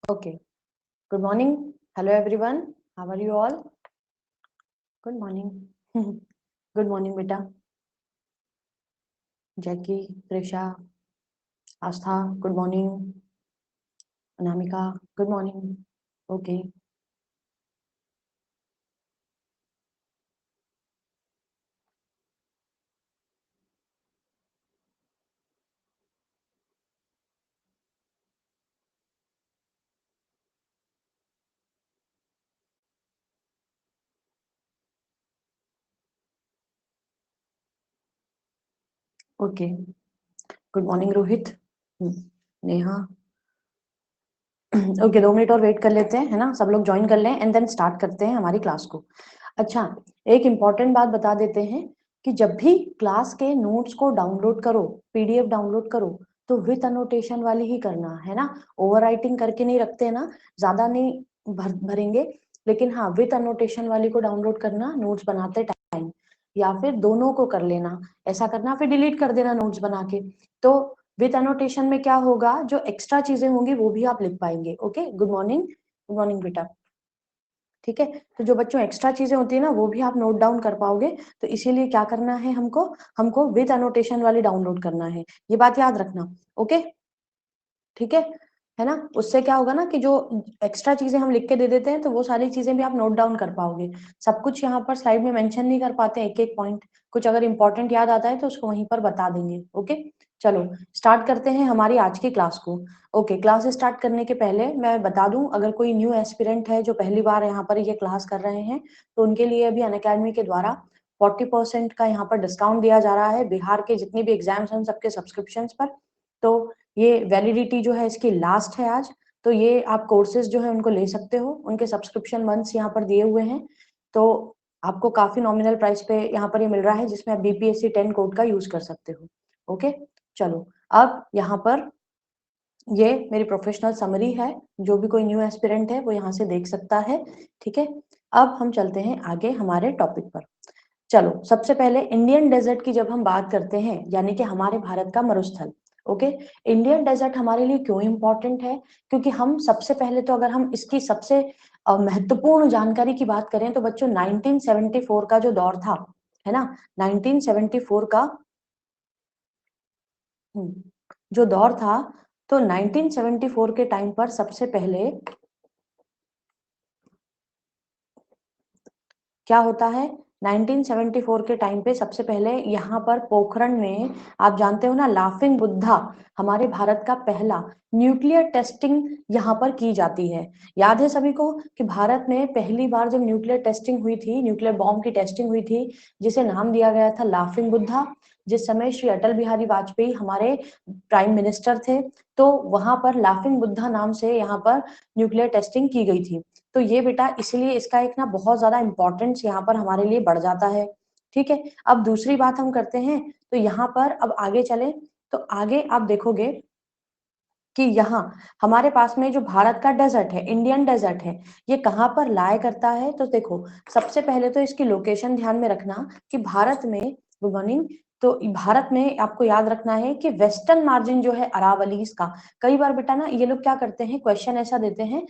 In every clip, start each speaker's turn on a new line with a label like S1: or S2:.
S1: Okay. Good morning. Hello, everyone. How are you all? Good morning. Good morning, beta. Jackie, Trisha, Astha, good morning. Anamika, good morning. Okay. Okay. Good morning, Rohit. Neha. Okay 2 minute और wait कर लेते हैं, है ना? सब लोग join कर लें एंड देन स्टार्ट करते हैं हमारी क्लास को। अच्छा, एक इम्पॉर्टेंट बात बता देते हैं कि जब भी क्लास के नोट्स को डाउनलोड करो, पीडीएफ डाउनलोड करो, तो विथ अनोटेशन वाली ही करना है ना। ओवर राइटिंग करके नहीं रखते ना, ज्यादा नहीं भरेंगे, लेकिन हाँ विथ अनोटेशन वाली को डाउनलोड करना नोट्स बनाते टाइम, या फिर दोनों को कर लेना। ऐसा करना, फिर डिलीट कर देना नोट्स बना के। तो विथ अनोटेशन में क्या होगा, जो एक्स्ट्रा चीजें होंगी वो भी आप लिख पाएंगे। ओके, गुड मॉर्निंग बेटा। ठीक है, तो जो बच्चों एक्स्ट्रा चीजें होती है ना वो भी आप नोट डाउन कर पाओगे। तो इसीलिए क्या करना है, हमको हमको विद अनोटेशन वाली डाउनलोड करना है, ये बात याद रखना। ओके, ठीक है ना। उससे क्या होगा ना कि जो एक्स्ट्रा चीजें हम लिख के दे देते हैं तो वो सारी चीजें भी आप नोट डाउन कर पाओगे। सब कुछ यहाँ पर स्लाइड में मेंशन नहीं कर पाते, एक एक पॉइंट, कुछ अगर इंपॉर्टेंट याद आता है तो उसको वहीं पर बता देंगे। ओके, चलो स्टार्ट करते हैं हमारी आज की क्लास को। ओके, क्लास स्टार्ट करने के पहले मैं बता दूं, अगर कोई न्यू एस्पिरेंट है जो पहली बार यहाँ पर ये क्लास कर रहे हैं, तो उनके लिए अभी अनअकैडमी के द्वारा 40% का यहाँ पर डिस्काउंट दिया जा रहा है बिहार के जितने भी एग्जाम्स हैं सबके सब्सक्रिप्शन पर। तो ये वैलिडिटी जो है इसकी लास्ट है आज। तो ये आप कोर्सेज जो है उनको ले सकते हो, उनके सब्सक्रिप्शन मंथ्स यहाँ पर दिए हुए हैं। तो आपको काफी नॉमिनल प्राइस पे यहाँ पर ये मिल रहा है, जिसमें आप बीपीएससी 10 कोड का यूज कर सकते हो। ओके, चलो अब यहाँ पर ये मेरी प्रोफेशनल समरी है, जो भी कोई न्यू एस्पिरेंट है वो यहाँ से देख सकता है। ठीक है, अब हम चलते हैं आगे हमारे टॉपिक पर। चलो सबसे पहले इंडियन डेजर्ट की जब हम बात करते हैं, यानी कि हमारे भारत का मरुस्थल। ओके, इंडियन डेजर्ट हमारे लिए क्यों इंपॉर्टेंट है, क्योंकि हम सबसे पहले तो अगर हम इसकी सबसे महत्वपूर्ण जानकारी की बात करें तो बच्चों 1974 का जो दौर था, है ना, 1974 का जो दौर था, तो 1974 के टाइम पर सबसे पहले क्या होता है, 1974 के टाइम पे सबसे पहले यहाँ पर पोखरण में, आप जानते हो ना, लाफिंग बुद्धा हमारे भारत का पहला न्यूक्लियर टेस्टिंग यहाँ पर की जाती है। याद है सभी को कि भारत में पहली बार जब न्यूक्लियर टेस्टिंग हुई थी, न्यूक्लियर बॉम्ब की टेस्टिंग हुई थी, जिसे नाम दिया गया था लाफिंग बुद्धा, जिस समय श्री अटल बिहारी वाजपेयी हमारे प्राइम मिनिस्टर थे। तो वहां पर लाफिंग बुद्धा नाम से यहाँ पर न्यूक्लियर टेस्टिंग की गई थी। तो ये बेटा इसलिए इसका एक ना बहुत ज्यादा इंपॉर्टेंस यहाँ पर हमारे लिए बढ़ जाता है। ठीक है, अब दूसरी बात हम करते हैं, तो यहाँ पर अब आगे चले, तो आगे आप देखोगे कि यहाँ हमारे पास में जो भारत का डेजर्ट है, इंडियन डेजर्ट है, ये कहाँ पर लाया करता है। तो देखो सबसे पहले तो इसकी लोकेशन ध्यान में रखना कि भारत में, गुड मॉर्निंग, तो भारत में आपको याद रखना है कि वेस्टर्न मार्जिन जो है अरावलीज का, कई बार बेटा ना ये लोग क्या करते हैं, क्वेश्चन ऐसा देते हैं,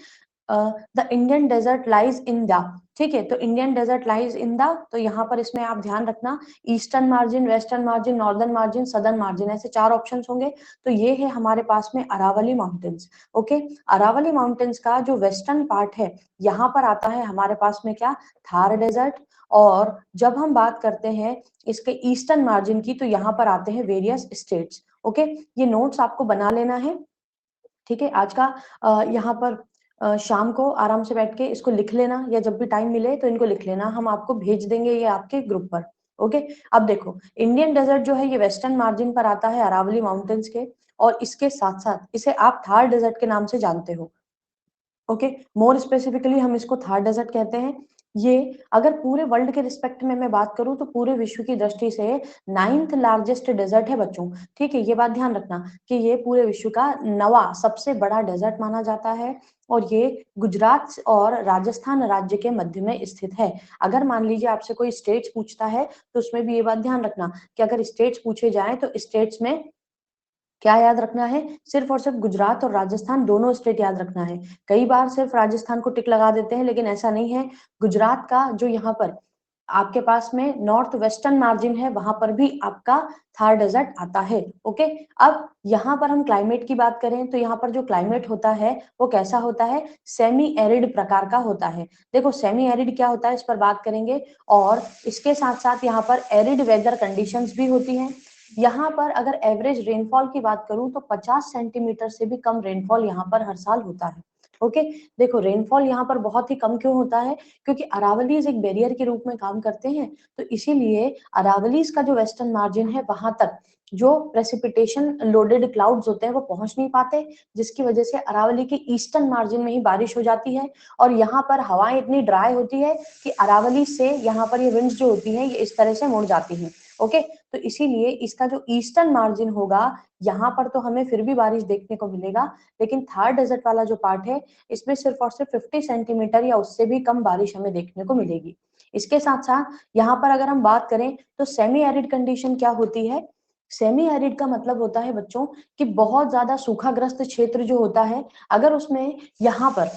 S1: the Indian desert lies in the, ठीक है, तो Indian desert lies in the, तो यहाँ पर इसमें आप ध्यान रखना eastern margin, western margin, northern margin, southern margin, ऐसे 4 ऑप्शंस होंगे। तो ये है हमारे पास में Aravalli mountains. Okay, Aravalli mountains का जो वेस्टर्न पार्ट है, यहाँ पर आता है हमारे पास में क्या, थार डेजर्ट। और जब हम बात करते हैं इसके ईस्टर्न मार्जिन की, तो यहाँ पर आते हैं वेरियस स्टेट्स। ओके, ये नोट्स आपको बना लेना है। ठीक है, आज का यहाँ पर शाम को आराम से बैठ के इसको लिख लेना, या जब भी टाइम मिले तो इनको लिख लेना, हम आपको भेज देंगे ये आपके ग्रुप पर। ओके, अब देखो इंडियन डेजर्ट जो है ये वेस्टर्न मार्जिन पर आता है अरावली माउंटेन्स के, और इसके साथ साथ इसे आप थार डेजर्ट के नाम से जानते हो। ओके, मोर स्पेसिफिकली हम इसको थार डेजर्ट कहते हैं। ये अगर पूरे वर्ल्ड के रिस्पेक्ट में मैं बात करूं तो पूरे विश्व की दृष्टि से 9th लार्जेस्ट डेजर्ट है बच्चों। ठीक है, ये बात ध्यान रखना कि ये पूरे विश्व का 9वां सबसे बड़ा डेजर्ट माना जाता है, और ये गुजरात और राजस्थान राज्य के मध्य में स्थित है। अगर मान लीजिए आपसे कोई स्टेट्स पूछता है तो उसमें भी ये बात ध्यान रखना कि अगर स्टेट्स पूछे जाए तो स्टेट्स में क्या याद रखना है? सिर्फ और सिर्फ गुजरात और राजस्थान दोनों स्टेट याद रखना है। कई बार सिर्फ राजस्थान को टिक लगा देते हैं, लेकिन ऐसा नहीं है। गुजरात का जो यहाँ पर आपके पास में नॉर्थ वेस्टर्न मार्जिन है, वहां पर भी आपका थार डेजर्ट आता है। ओके, अब यहाँ पर हम क्लाइमेट की बात करें तो यहाँ पर जो क्लाइमेट होता है वो कैसा होता है? सेमी एरिड प्रकार का होता है। देखो सेमी एरिड क्या होता है इस पर बात करेंगे, और इसके साथ साथ यहाँ पर एरिड वेदर कंडीशंस भी होती हैं। यहाँ पर अगर एवरेज रेनफॉल की बात करूं तो 50 सेंटीमीटर से भी कम रेनफॉल यहाँ पर हर साल होता है। ओके, देखो रेनफॉल यहाँ पर बहुत ही कम क्यों होता है? क्योंकि अरावलीज एक बैरियर के रूप में काम करते हैं, तो इसीलिए अरावलीज का जो वेस्टर्न मार्जिन है वहां तक जो प्रेसिपिटेशन लोडेड क्लाउड्स होते हैं वो पहुंच नहीं पाते, जिसकी वजह से अरावली के ईस्टर्न मार्जिन में ही बारिश हो जाती है। और यहाँ पर हवाएं इतनी ड्राई होती है कि अरावली से यहाँ पर ये विंड्स जो होती हैं ये इस तरह से मुड़ जाती हैं। ओके, तो इसीलिए इसका जो ईस्टर्न मार्जिन होगा यहाँ पर तो हमें फिर भी बारिश देखने को मिलेगा, लेकिन थार डेजर्ट वाला जो पार्ट है इसमें सिर्फ और सिर्फ 50 सेंटीमीटर या उससे भी कम बारिश हमें देखने को मिलेगी। इसके साथ साथ यहाँ पर अगर हम बात करें तो सेमी एरिड कंडीशन क्या होती है? सेमी एरिड का मतलब होता है बच्चों कि बहुत ज्यादा सूखाग्रस्त क्षेत्र जो होता है, अगर उसमें यहाँ पर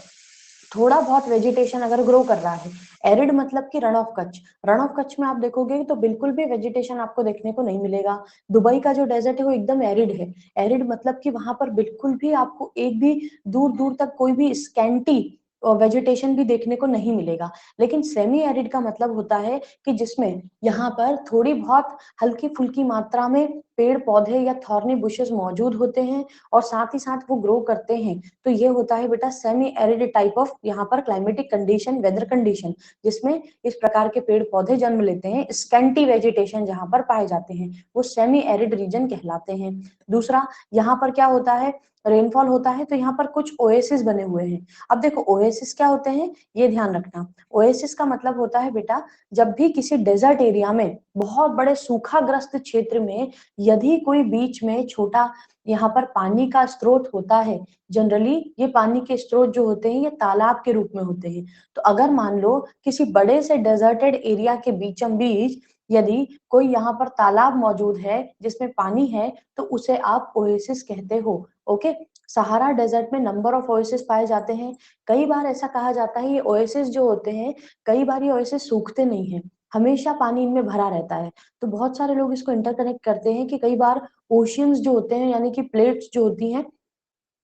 S1: थोड़ा बहुत वेजिटेशन अगर ग्रो कर रहा है। एरिड मतलब कि run of Kutch, run of Kutch में आप देखोगे तो बिल्कुल भी वेजिटेशन आपको देखने को नहीं मिलेगा। दुबई का जो डेजर्ट है वो एकदम एरिड है। एरिड मतलब कि वहां पर बिल्कुल भी आपको एक भी दूर दूर तक कोई भी स्कैंटी वेजिटेशन भी देखने को नहीं मिलेगा। लेकिन सेमी एरिड का मतलब होता है कि जिसमें यहाँ पर थोड़ी बहुत हल्की फुल्की मात्रा में पेड़ पौधे या थॉर्नी बुशेस मौजूद होते हैं और साथ ही साथ वो ग्रो करते हैं। तो ये होता है बेटा सेमी एरिड टाइप ऑफ यहाँ पर क्लाइमेटिक कंडीशन, वेदर कंडीशन, जिसमें इस प्रकार के पेड़ पौधे जन्म लेते हैं। स्कैंटी वेजिटेशन जहां पर पाए जाते हैं वो सेमी एरिड रीजन कहलाते हैं। दूसरा, यहाँ पर क्या होता है? रेनफॉल होता है तो यहाँ पर कुछ ओएसिस बने हुए हैं। अब देखो ओएसिस क्या होते हैं ये ध्यान रखना। ओएसिस का मतलब होता है बेटा, जब भी किसी डेजर्ट एरिया में, बहुत बड़े सूखाग्रस्त क्षेत्र में यदि कोई बीच में छोटा यहाँ पर पानी का स्रोत होता है, जनरली ये पानी के स्रोत जो होते हैं ये तालाब के रूप में होते हैं। तो अगर मान लो किसी बड़े से डेजर्टेड एरिया के बीचम बीच यदि कोई यहाँ पर तालाब मौजूद है जिसमें पानी है, तो उसे आप ओएसिस कहते हो। ओके, सहारा डेजर्ट में नंबर ऑफ ओएसिस पाए जाते हैं। कई बार ऐसा कहा जाता है ये ओएसिस जो होते हैं, कई बार ये ओएसिस सूखते नहीं है, हमेशा पानी इनमें भरा रहता है। तो बहुत सारे लोग इसको इंटरकनेक्ट करते हैं कि कई बार ओशियंस जो होते हैं यानी कि प्लेट्स जो होती हैं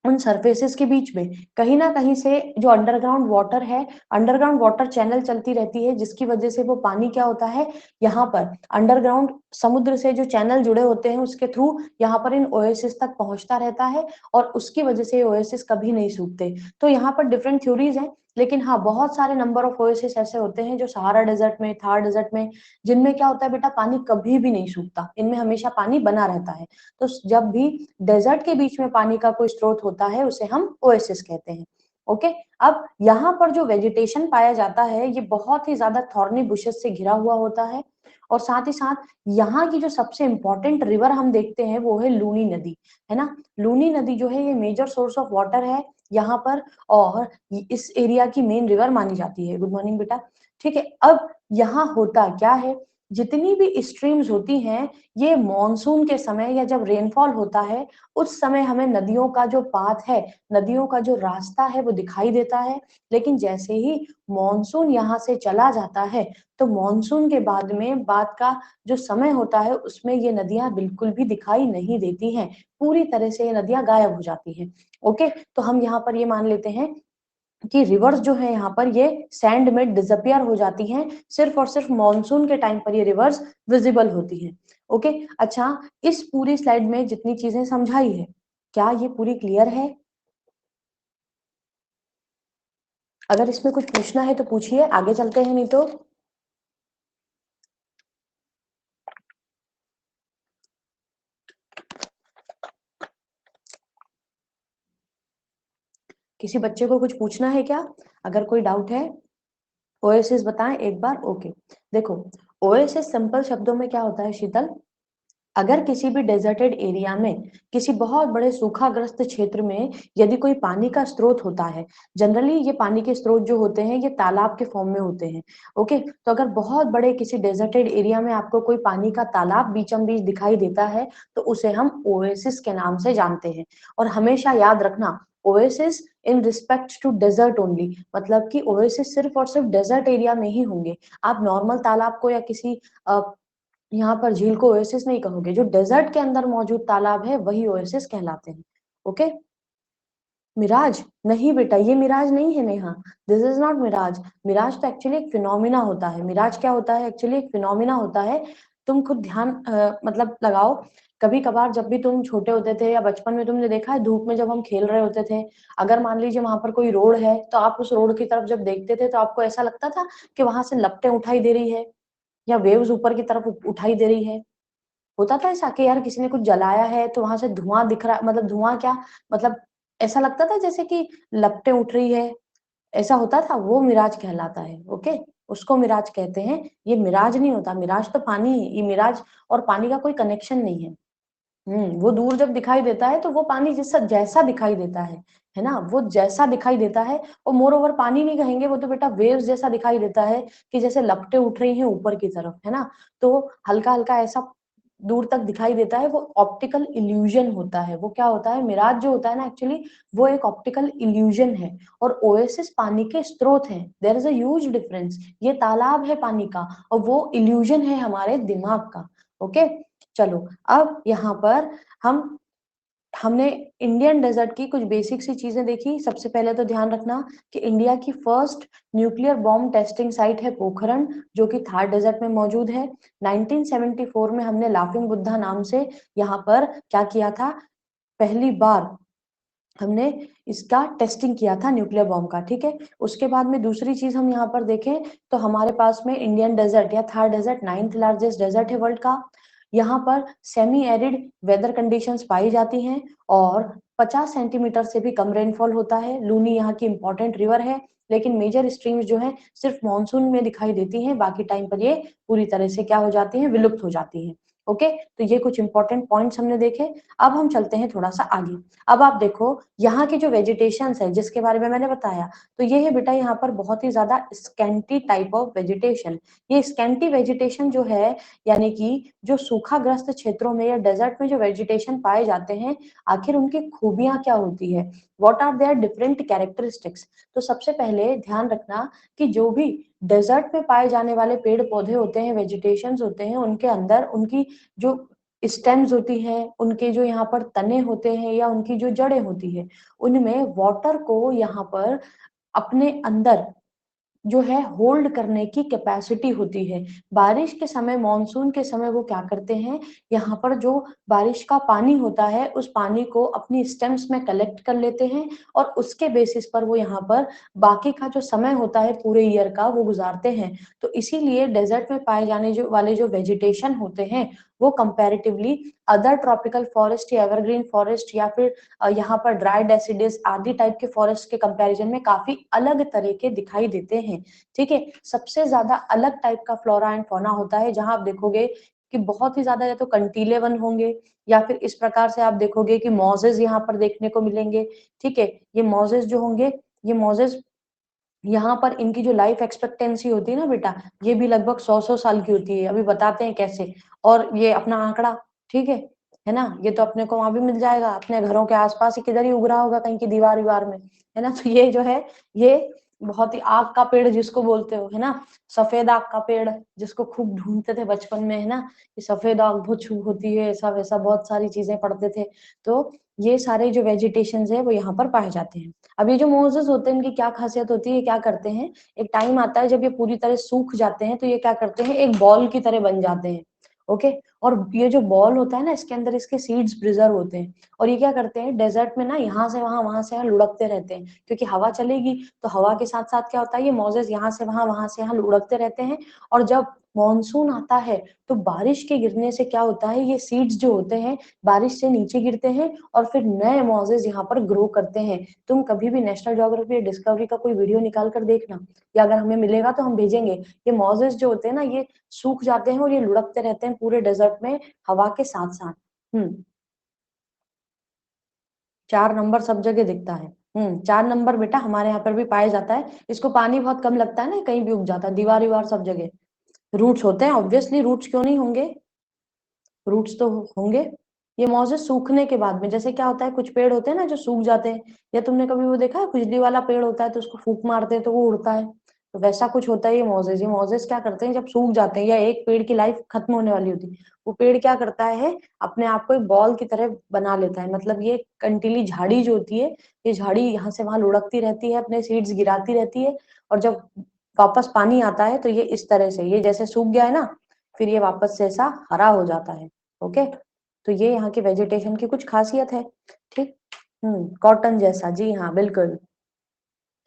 S1: उन सरफेसेस के बीच में कहीं ना कहीं से जो अंडरग्राउंड वाटर है, अंडरग्राउंड वाटर चैनल चलती रहती है, जिसकी वजह से वो पानी क्या होता है यहाँ पर अंडरग्राउंड समुद्र से जो चैनल जुड़े होते हैं उसके थ्रू यहाँ पर इन ओएसिस तक पहुंचता रहता है, और उसकी वजह से ओएसिस कभी नहीं सूखते। तो यहाँ पर डिफरेंट थ्योरीज हैं, लेकिन हाँ बहुत सारे नंबर ऑफ ओएसिस ऐसे होते हैं जो सहारा डेजर्ट में, थार डेजर्ट में, जिनमें क्या होता है बेटा पानी कभी भी नहीं सूखता, इनमें हमेशा पानी बना रहता है। तो जब भी डेजर्ट के बीच में पानी का कोई स्रोत होता है उसे हम ओएसिस कहते हैं। ओके, अब यहाँ पर जो वेजिटेशन पाया जाता है ये बहुत ही ज्यादा थॉर्नी बुशेस से घिरा हुआ होता है, और साथ ही साथ यहाँ की जो सबसे इंपॉर्टेंट रिवर हम देखते हैं वो है लूनी नदी, है ना। लूनी नदी जो है ये मेजर सोर्स ऑफ वाटर है यहाँ पर, और इस एरिया की मेन रिवर मानी जाती है। गुड मॉर्निंग बेटा। ठीक है, अब यहाँ होता क्या है, जितनी भी स्ट्रीम्स होती हैं ये मॉनसून के समय या जब रेनफॉल होता है उस समय हमें नदियों का जो पाथ है, नदियों का जो रास्ता है वो दिखाई देता है। लेकिन जैसे ही मॉनसून यहाँ से चला जाता है तो मॉनसून के बाद में बाद का जो समय होता है उसमें ये नदियां बिल्कुल भी दिखाई नहीं देती हैं, पूरी तरह से ये नदियां गायब हो जाती हैं। ओके, तो हम यहाँ पर ये मान लेते हैं कि रिवर्स जो है यहाँ पर ये सैंड में डिसअपियर हो जाती हैं, सिर्फ और सिर्फ मॉनसून के टाइम पर ये रिवर्स विजिबल होती हैं। ओके, अच्छा, इस पूरी स्लाइड में जितनी चीजें समझाई है क्या ये पूरी क्लियर है? अगर इसमें कुछ पूछना है तो पूछिए, आगे चलते हैं, नहीं तो किसी बच्चे को कुछ पूछना है क्या? अगर कोई डाउट है ओएसिस बताएं एक बार। ओके, देखो ओएसिस सिंपल शब्दों में क्या होता है शीतल, अगर किसी भी डेजर्टेड एरिया में, किसी बहुत बड़े सूखाग्रस्त क्षेत्र में यदि कोई पानी का स्रोत होता है, जनरली ये पानी के स्रोत जो होते हैं ये तालाब के फॉर्म में होते हैं। ओके, तो अगर बहुत बड़े किसी डेजर्टेड एरिया में आपको कोई पानी का तालाब बीचम बीच दिखाई देता है तो उसे हम ओएसिस के नाम से जानते हैं। और हमेशा याद रखना, oasis in respect to desert only, मतलब कि ओएसिस सिर्फ और सिर्फ डेजर्ट एरिया में ही होंगे। आप नॉर्मल तालाब को या किसी यहाँ पर झील को ओएसिस नहीं कहोगे। जो डेजर्ट के अंदर मौजूद तालाब है वही ओएसिस कहलाते हैं। ओके, मिराज नहीं बेटा, ये मिराज नहीं है Neha, this is not mirage. Mirage तो एक्चुअली एक फिनोमिना होता है। मिराज क्या होता है? एक्चुअली एक फिनोमिना होता है। तुम खुद ध्यान मतलब लगाओ, कभी कभार जब भी तुम छोटे होते थे या बचपन में तुमने देखा है धूप में जब हम खेल रहे होते थे, अगर मान लीजिए वहां पर कोई रोड है तो आप उस रोड की तरफ जब देखते थे तो आपको ऐसा लगता था कि वहां से लपटें उठाई दे रही है या वेव्स ऊपर की तरफ उठाई दे रही है। होता था ऐसा कि यार किसी ने कुछ जलाया है तो वहां से धुआं दिख रहा, मतलब धुआं क्या, मतलब ऐसा लगता था जैसे कि लपटें उठ रही है, ऐसा होता था। वो मिराज कहलाता है। ओके, उसको मिराज कहते हैं। ये मिराज नहीं होता, मिराज तो पानी है। ये मिराज और पानी का कोई कनेक्शन नहीं है। वो दूर जब दिखाई देता है तो वो पानी जैसा जैसा दिखाई देता है ना, वो जैसा दिखाई देता है। और मोर ओवर पानी नहीं कहेंगे, वो तो बेटा वेव्स जैसा दिखाई देता है कि जैसे लपटें उठ रही हैं ऊपर की तरफ, है ना। तो हल्का हल्का ऐसा दूर तक दिखाई देता है, वो ऑप्टिकल इल्यूजन होता है। वो क्या होता है? मिराज जो होता है ना एक्चुअली वो एक ऑप्टिकल इल्यूजन है। और ओएसिस पानी के स्रोत हैं। There is a huge difference. ये तालाब है पानी का और वो इल्यूजन है हमारे दिमाग का। ओके, चलो अब यहाँ पर हम हमने इंडियन डेजर्ट की कुछ बेसिक सी चीजें देखी। सबसे पहले तो ध्यान रखना कि इंडिया की first nuclear bomb testing site है पोखरण, जो कि थार डेजर्ट में मौजूद है। 1974 में हमने लाफिंग बुद्धा नाम से यहाँ पर क्या किया था, पहली बार हमने इसका टेस्टिंग किया था न्यूक्लियर बॉम्ब का। ठीक है, उसके बाद में दूसरी चीज हम यहाँ पर देखें तो हमारे पास में इंडियन डेजर्ट या Thar desert 9th largest desert है वर्ल्ड का। यहाँ पर सेमी एरिड वेदर कंडीशंस पाई जाती हैं और 50 सेंटीमीटर से भी कम रेनफॉल होता है। लूनी यहाँ की इंपॉर्टेंट रिवर है, लेकिन मेजर स्ट्रीम्स जो है सिर्फ मानसून में दिखाई देती हैं, बाकी टाइम पर ये पूरी तरह से क्या हो जाती हैं, विलुप्त हो जाती हैं। ओके, तो ये कुछ इंपॉर्टेंट पॉइंट्स हमने देखे। अब हम चलते हैं थोड़ा सा आगे। अब आप देखो यहाँ की जो वेजिटेशन है जिसके बारे में मैंने बताया, तो ये है बेटा यहाँ पर बहुत ही ज्यादा स्कैंटी टाइप ऑफ वेजिटेशन। ये स्कैंटी वेजिटेशन जो है, यानी कि जो सूखाग्रस्त क्षेत्रों में या डेजर्ट में जो वेजिटेशन पाए जाते हैं, आखिर उनकी खूबियां क्या होती है, what are there different characteristics. तो सबसे पहले ध्यान रखना कि जो भी डेजर्ट में पाए जाने वाले पेड़ पौधे होते हैं, वेजिटेशंस होते हैं, उनके अंदर उनकी जो स्टेम्स होती हैं, उनके जो यहाँ पर तने होते हैं या उनकी जो जड़ें होती है, उनमें वाटर को यहाँ पर अपने अंदर जो है होल्ड करने की कैपेसिटी होती है। बारिश के समय, मॉनसून के समय वो क्या करते हैं, यहाँ पर जो बारिश का पानी होता है उस पानी को अपनी स्टेम्स में कलेक्ट कर लेते हैं और उसके बेसिस पर वो यहाँ पर बाकी का जो समय होता है पूरे ईयर का वो गुजारते हैं। तो इसीलिए डेजर्ट में पाए जाने जो वाले जो वेजिटेशन होते हैं वो कंपैरेटिवली अदर ट्रॉपिकल फॉरेस्ट या एवरग्रीन फॉरेस्ट या फिर यहाँ पर ड्राई डेसिडस आदि टाइप के फॉरेस्ट के कंपैरिजन में काफी अलग तरह के दिखाई देते हैं। ठीक है, सबसे ज्यादा अलग टाइप का फ्लोरा एंड फौना होता है, जहां आप देखोगे कि बहुत ही ज्यादा या तो कंटीले वन होंगे या फिर इस प्रकार से आप देखोगे कि मॉजेस यहाँ पर देखने को मिलेंगे। ठीक है, ये मॉजेस जो होंगे, ये मॉजेस यहाँ पर इनकी जो लाइफ एक्सपेक्टेंसी होती है ना बेटा, ये भी लगभग 100 साल की होती है। अभी बताते हैं कैसे। और ये अपना आंकड़ा, ठीक है ना, ये तो अपने को वहां भी मिल जाएगा, अपने घरों के आसपास ही किधर ही उग रहा होगा, कहीं की दीवार दीवार में, है ना। तो ये जो है, ये बहुत ही आग का पेड़ जिसको बोलते हो, है ना, सफेद आग का पेड़ जिसको खूब ढूंढते थे बचपन में, है ना, कि सफेद आग बहुत छू होती है, ऐसा वैसा बहुत सारी चीजें पढ़ते थे। तो ये सारे जो वेजिटेशन है वो यहाँ पर पाए जाते हैं। अब ये जो मोजेस होते हैं इनकी क्या खासियत होती है, क्या करते हैं, एक टाइम आता है जब ये पूरी तरह सूख जाते हैं तो ये क्या करते हैं, एक बॉल की तरह बन जाते हैं। ओके, और ये जो बॉल होता है ना, इसके अंदर इसके सीड्स प्रिजर्व होते हैं। और ये क्या करते हैं, डेजर्ट में ना यहाँ से वहां से यहाँ लुढ़कते रहते हैं, क्योंकि हवा चलेगी तो हवा के साथ साथ क्या होता है, ये मोजेस यहाँ से वहां से यहाँ लुढ़कते रहते हैं। और जब मॉनसून आता है तो बारिश के गिरने से क्या होता है, ये सीड्स जो होते हैं बारिश से नीचे गिरते हैं और फिर नए मोजेस यहाँ पर ग्रो करते हैं। तुम कभी भी नेशनल ज्योग्राफी या डिस्कवरी का कोई वीडियो निकाल कर देखना, या अगर हमें मिलेगा तो हम भेजेंगे। ये मॉजेस जो होते हैं ना, ये सूख जाते हैं और ये लुढ़कते रहते हैं पूरे डेजर्ट भारत में हवा के साथ साथ। 4 नंबर सब जगह दिखता है। 4 नंबर बेटा हमारे यहाँ पर भी पाया जाता है। इसको पानी बहुत कम लगता है ना, कहीं भी उग जाता है, दीवार दीवार सब जगह। रूट्स होते हैं, ऑब्वियसली रूट्स क्यों नहीं होंगे, रूट्स तो होंगे। ये मोजेस सूखने के बाद में, जैसे क्या होता है, कुछ पेड़ होते हैं ना जो सूख जाते हैं, या तुमने कभी वो देखा है खुजली वाला पेड़ होता है तो उसको फूंक मारते हैं तो वो उड़ता है, तो वैसा कुछ होता है। ये मोजेस क्या करते हैं, जब सूख जाते हैं या एक पेड़ की लाइफ खत्म होने वाली होती है, वो पेड़ क्या करता है, अपने आप को एक बॉल की तरह बना लेता है। मतलब ये कंटीली झाड़ी जो होती है, ये झाड़ी यहाँ से वहां लुढ़कती रहती है, अपने सीड्स गिराती रहती है, और जब वापस पानी आता है तो ये इस तरह से, ये जैसे सूख गया है ना, फिर ये वापस से ऐसा हरा हो जाता है। ओके, तो ये यहाँ की वेजिटेशन की कुछ खासियत है। ठीक, कॉटन जैसा, जी हाँ बिल्कुल, है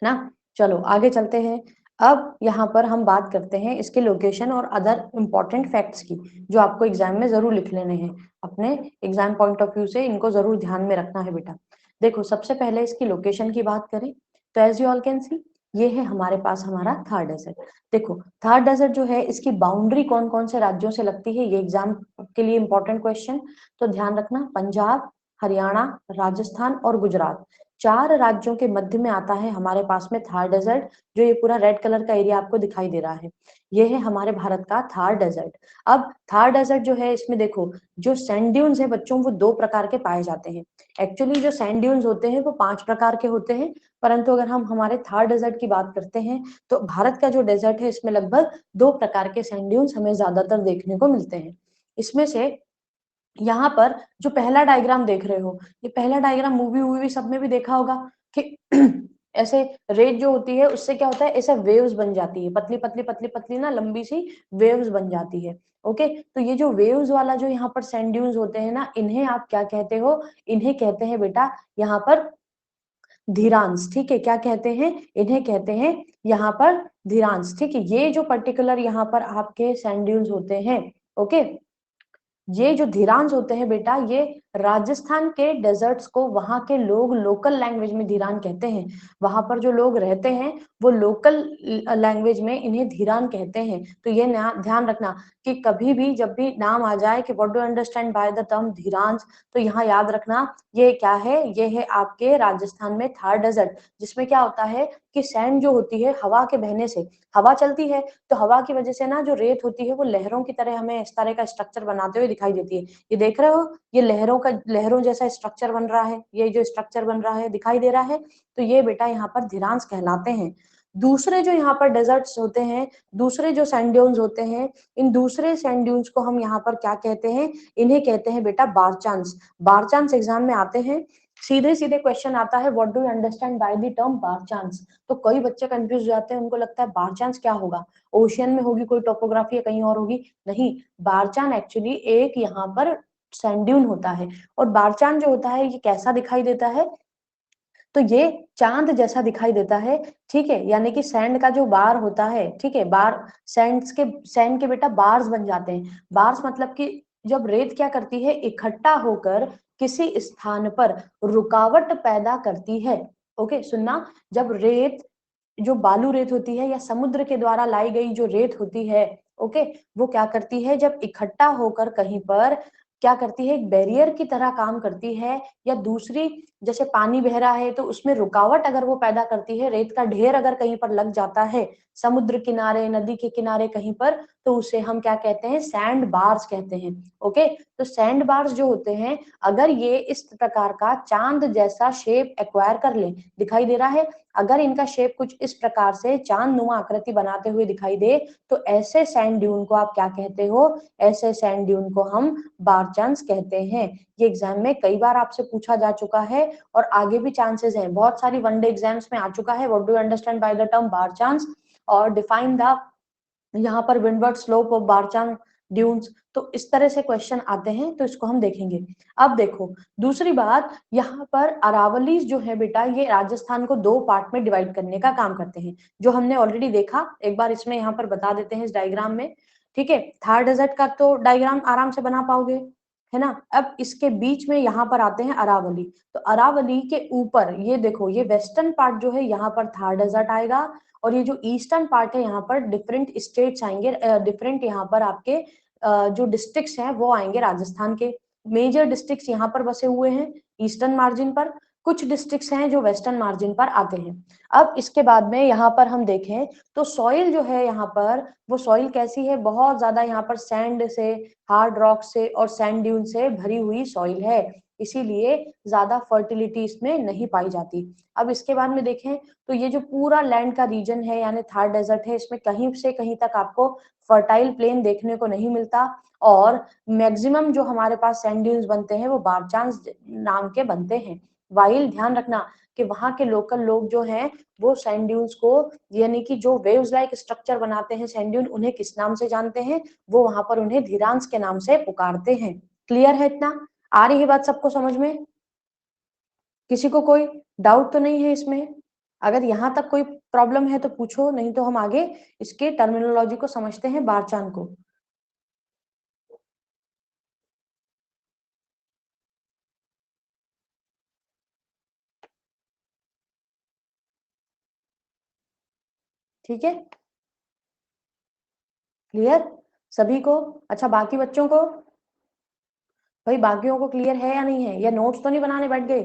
S1: ना। चलो आगे चलते हैं। अब यहाँ पर हम बात करते हैं इसके लोकेशन और अदर इंपॉर्टेंट फैक्ट्स की, जो आपको एग्जाम में जरूर लिख लेने हैं। अपने एग्जाम पॉइंट ऑफ व्यू से इनको जरूर ध्यान में रखना है बेटा। देखो सबसे पहले इसकी लोकेशन की बात करें तो as you all can see, ये है हमारे पास हमारा थार डेजर्ट। देखो थार डेजर्ट जो है, इसकी बाउंड्री कौन कौन से राज्यों से लगती है, ये एग्जाम के लिए इंपॉर्टेंट क्वेश्चन, तो ध्यान रखना, पंजाब, हरियाणा, राजस्थान और गुजरात, 4 राज्यों के मध्य में आता है हमारे पास में थार डेजर्ट। जो ये पूरा रेड कलर का एरिया आपको दिखाई दे रहा है, ये है हमारे भारत का थार डेजर्ट। अब थार डेजर्ट जो है, इसमें देखो जो सैंड ड्यून्स है बच्चों, वो 2 प्रकार के पाए जाते हैं। एक्चुअली जो सैंड ड्यून्स होते हैं वो 5 प्रकार के होते हैं, परंतु अगर हम हमारे थार डेजर्ट की बात करते हैं तो भारत का जो डेजर्ट है इसमें लगभग 2 प्रकार के सैंड ड्यून्स हमें ज्यादातर देखने को मिलते हैं। इसमें से यहाँ पर जो पहला डायग्राम देख रहे हो, ये पहला डायग्राम मूवी वूवी सब में भी देखा होगा कि ऐसे रेत जो होती है उससे क्या होता है, ऐसे वेव्स बन जाती है, पतली पतली पतली पतली ना लंबी सी वेव्स बन जाती है। ओके, तो ये जो वेव्स वाला जो यहाँ पर सैंड ड्यून्स होते हैं ना, इन्हें आप क्या कहते हो, इन्हें कहते हैं बेटा यहाँ पर धीरांश। ठीक है, क्या कहते हैं, इन्हें कहते हैं यहाँ पर धीरांश। ठीक है, ये जो पर्टिकुलर यहाँ पर आपके सैंड ड्यून्स होते हैं, ओके, ये जो धीरांज होते हैं बेटा, ये राजस्थान के डेजर्ट्स को वहां के लोग लोकल लैंग्वेज में धीरान कहते हैं। वहां पर जो लोग रहते हैं वो लोकल लैंग्वेज में इन्हें धीरान कहते हैं। तो ये ध्यान रखना कि कभी भी जब भी नाम आ जाए कि what do understand by the term धीरांज, तो यहाँ याद रखना ये क्या है, ये है आपके राजस्थान में थार डेजर्ट, जिसमें क्या होता है कि सैंड जो होती है हवा के बहने से, हवा चलती है तो हवा की वजह से ना जो रेत होती है वो लहरों की तरह हमें इस तरह का स्ट्रक्चर बनाते हुए दिखाई देती है। ये देख रहे हो, ये लहरों जैसा स्ट्रक्चर बन रहा है, ये जो स्ट्रक्चर बन रहा है दिखाई दे रहा है, तो ये बेटा यहाँ पर धीरांश कहलाते हैं। दूसरे जो यहाँ पर डेजर्ट्स होते हैं, दूसरे जो सैंड ड्यून्स होते हैं, इन दूसरे सैंड ड्यून्स को हम यहाँ पर क्या कहते हैं, इन्हें कहते हैं बेटा बारचांस। बारचांस एग्जाम में आते हैं, सीधे सीधे क्वेश्चन आता है what do you understand by the term barchans. तो कई बच्चे कंफ्यूज हो जाते हैं, उनको लगता है बारचांस क्या होगा, ओशियन में होगी कोई टोपोग्राफी या कहीं और होगी, नहीं, बारचान एक्चुअली एक यहाँ पर सैंड ड्यून होता है। और बारचान जो होता है ये कैसा दिखाई देता है, तो ये चांद जैसा दिखाई देता है। ठीक है, यानी कि सैंड का जो बार होता है, ठीक है, बार सैंड के बेटा बार्स बन जाते हैं। बार्स मतलब कि जब रेत क्या करती है, इकट्ठा होकर किसी स्थान पर रुकावट पैदा करती है। ओके सुनना, जब रेत, जो बालू रेत होती है या समुद्र के द्वारा लाई गई जो रेत होती है, ओके, वो क्या करती है, जब इकट्ठा होकर कहीं पर क्या करती है, एक बैरियर की तरह काम करती है, या दूसरी, जैसे पानी बह रहा है तो उसमें रुकावट अगर वो पैदा करती है, रेत का ढेर अगर कहीं पर लग जाता है समुद्र किनारे, नदी के किनारे कहीं पर, तो उसे हम क्या कहते हैं, सैंड बार्स कहते हैं। ओके, तो सैंड बार्स जो होते हैं, अगर ये इस प्रकार का चांद जैसा शेप एक्वायर कर ले, दिखाई दे रहा है, अगर इनका शेप कुछ इस प्रकार से चांद नुमा आकृति बनाते हुए दिखाई दे, तो ऐसे सैंड ड्यून को आप क्या कहते हो, ऐसे सैंड ड्यून को हम बारचांस कहते हैं। ये एग्जाम में कई बार आपसे पूछा जा चुका है और आगे भी चांसेस हैं, बहुत सारी वनडे एग्जाम्स में आ चुका है, what do you understand by the term barchans, और डिफाइन द यहाँ पर windward slope of barchan dunes. तो इस तरह से क्वेश्चन आते हैं, तो इसको हम देखेंगे। अब देखो दूसरी बात, यहाँ पर अरावलीज जो है बेटा, ये राजस्थान को 2 पार्ट में डिवाइड करने का काम करते हैं, जो हमने ऑलरेडी देखा, एक बार इसमें यहाँ पर बता देते हैं इस डायग्राम में। ठीक है, थार डेजर्ट का तो डायग्राम आराम से बना पाओगे, है ना। अब इसके बीच में यहाँ पर आते हैं अरावली, तो अरावली के ऊपर ये देखो, ये वेस्टर्न पार्ट जो है यहाँ पर थार डेजर्ट आएगा, और ये जो ईस्टर्न पार्ट है यहाँ पर डिफरेंट स्टेट्स आएंगे, डिफरेंट यहाँ पर आपके जो डिस्ट्रिक्ट्स हैं वो आएंगे राजस्थान के। मेजर डिस्ट्रिक्ट्स यहाँ पर बसे हुए हैं ईस्टर्न मार्जिन पर, कुछ डिस्ट्रिक्ट्स हैं जो वेस्टर्न मार्जिन पर आते हैं। अब इसके बाद में यहाँ पर हम देखें तो सॉइल जो है यहाँ पर, वो सॉइल कैसी है, बहुत ज्यादा यहाँ पर सैंड से, हार्ड रॉक से और सैंड ड्यून से भरी हुई सॉइल है, इसीलिए ज्यादा फर्टिलिटी इसमें नहीं पाई जाती। अब इसके बाद में देखें तो ये जो पूरा लैंड का रीजन है यानी थार डेजर्ट है, इसमें कहीं से कहीं तक आपको फर्टाइल प्लेन देखने को नहीं मिलता, और मैक्सिमम जो हमारे पास सैंड ड्यून्स बनते हैं वो बारचांस नाम के बनते हैं। वाइल ध्यान रखना कि वहां के लोकल लोग जो हैं वो सैंड ड्यून्स को, यानी कि जो वेव्स लाइक स्ट्रक्चर बनाते हैं सैंड ड्यून, उन्हें किस नाम से जानते हैं, वो वहां पर उन्हें धीरांश के नाम से पुकारते हैं। क्लियर है इतना? आ रही है बात सबको समझ में? किसी को कोई डाउट तो नहीं है इसमें? अगर यहाँ तक कोई प्रॉब्लम है तो पूछो, नहीं तो हम आगे इसके टर्मिनोलॉजी को समझते हैं, बारचान को। ठीक है, क्लियर सभी को? अच्छा, बाकी बच्चों को, भाई बाकियों को क्लियर है या नहीं है, या नोट्स तो नहीं बनाने बैठ गए?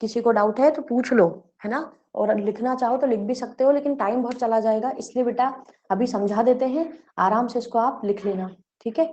S1: किसी को डाउट है तो पूछ लो, है ना? और लिखना चाहो तो लिख भी सकते हो, लेकिन टाइम बहुत चला जाएगा, इसलिए बेटा अभी समझा देते हैं, आराम से इसको आप लिख लेना। ठीक है,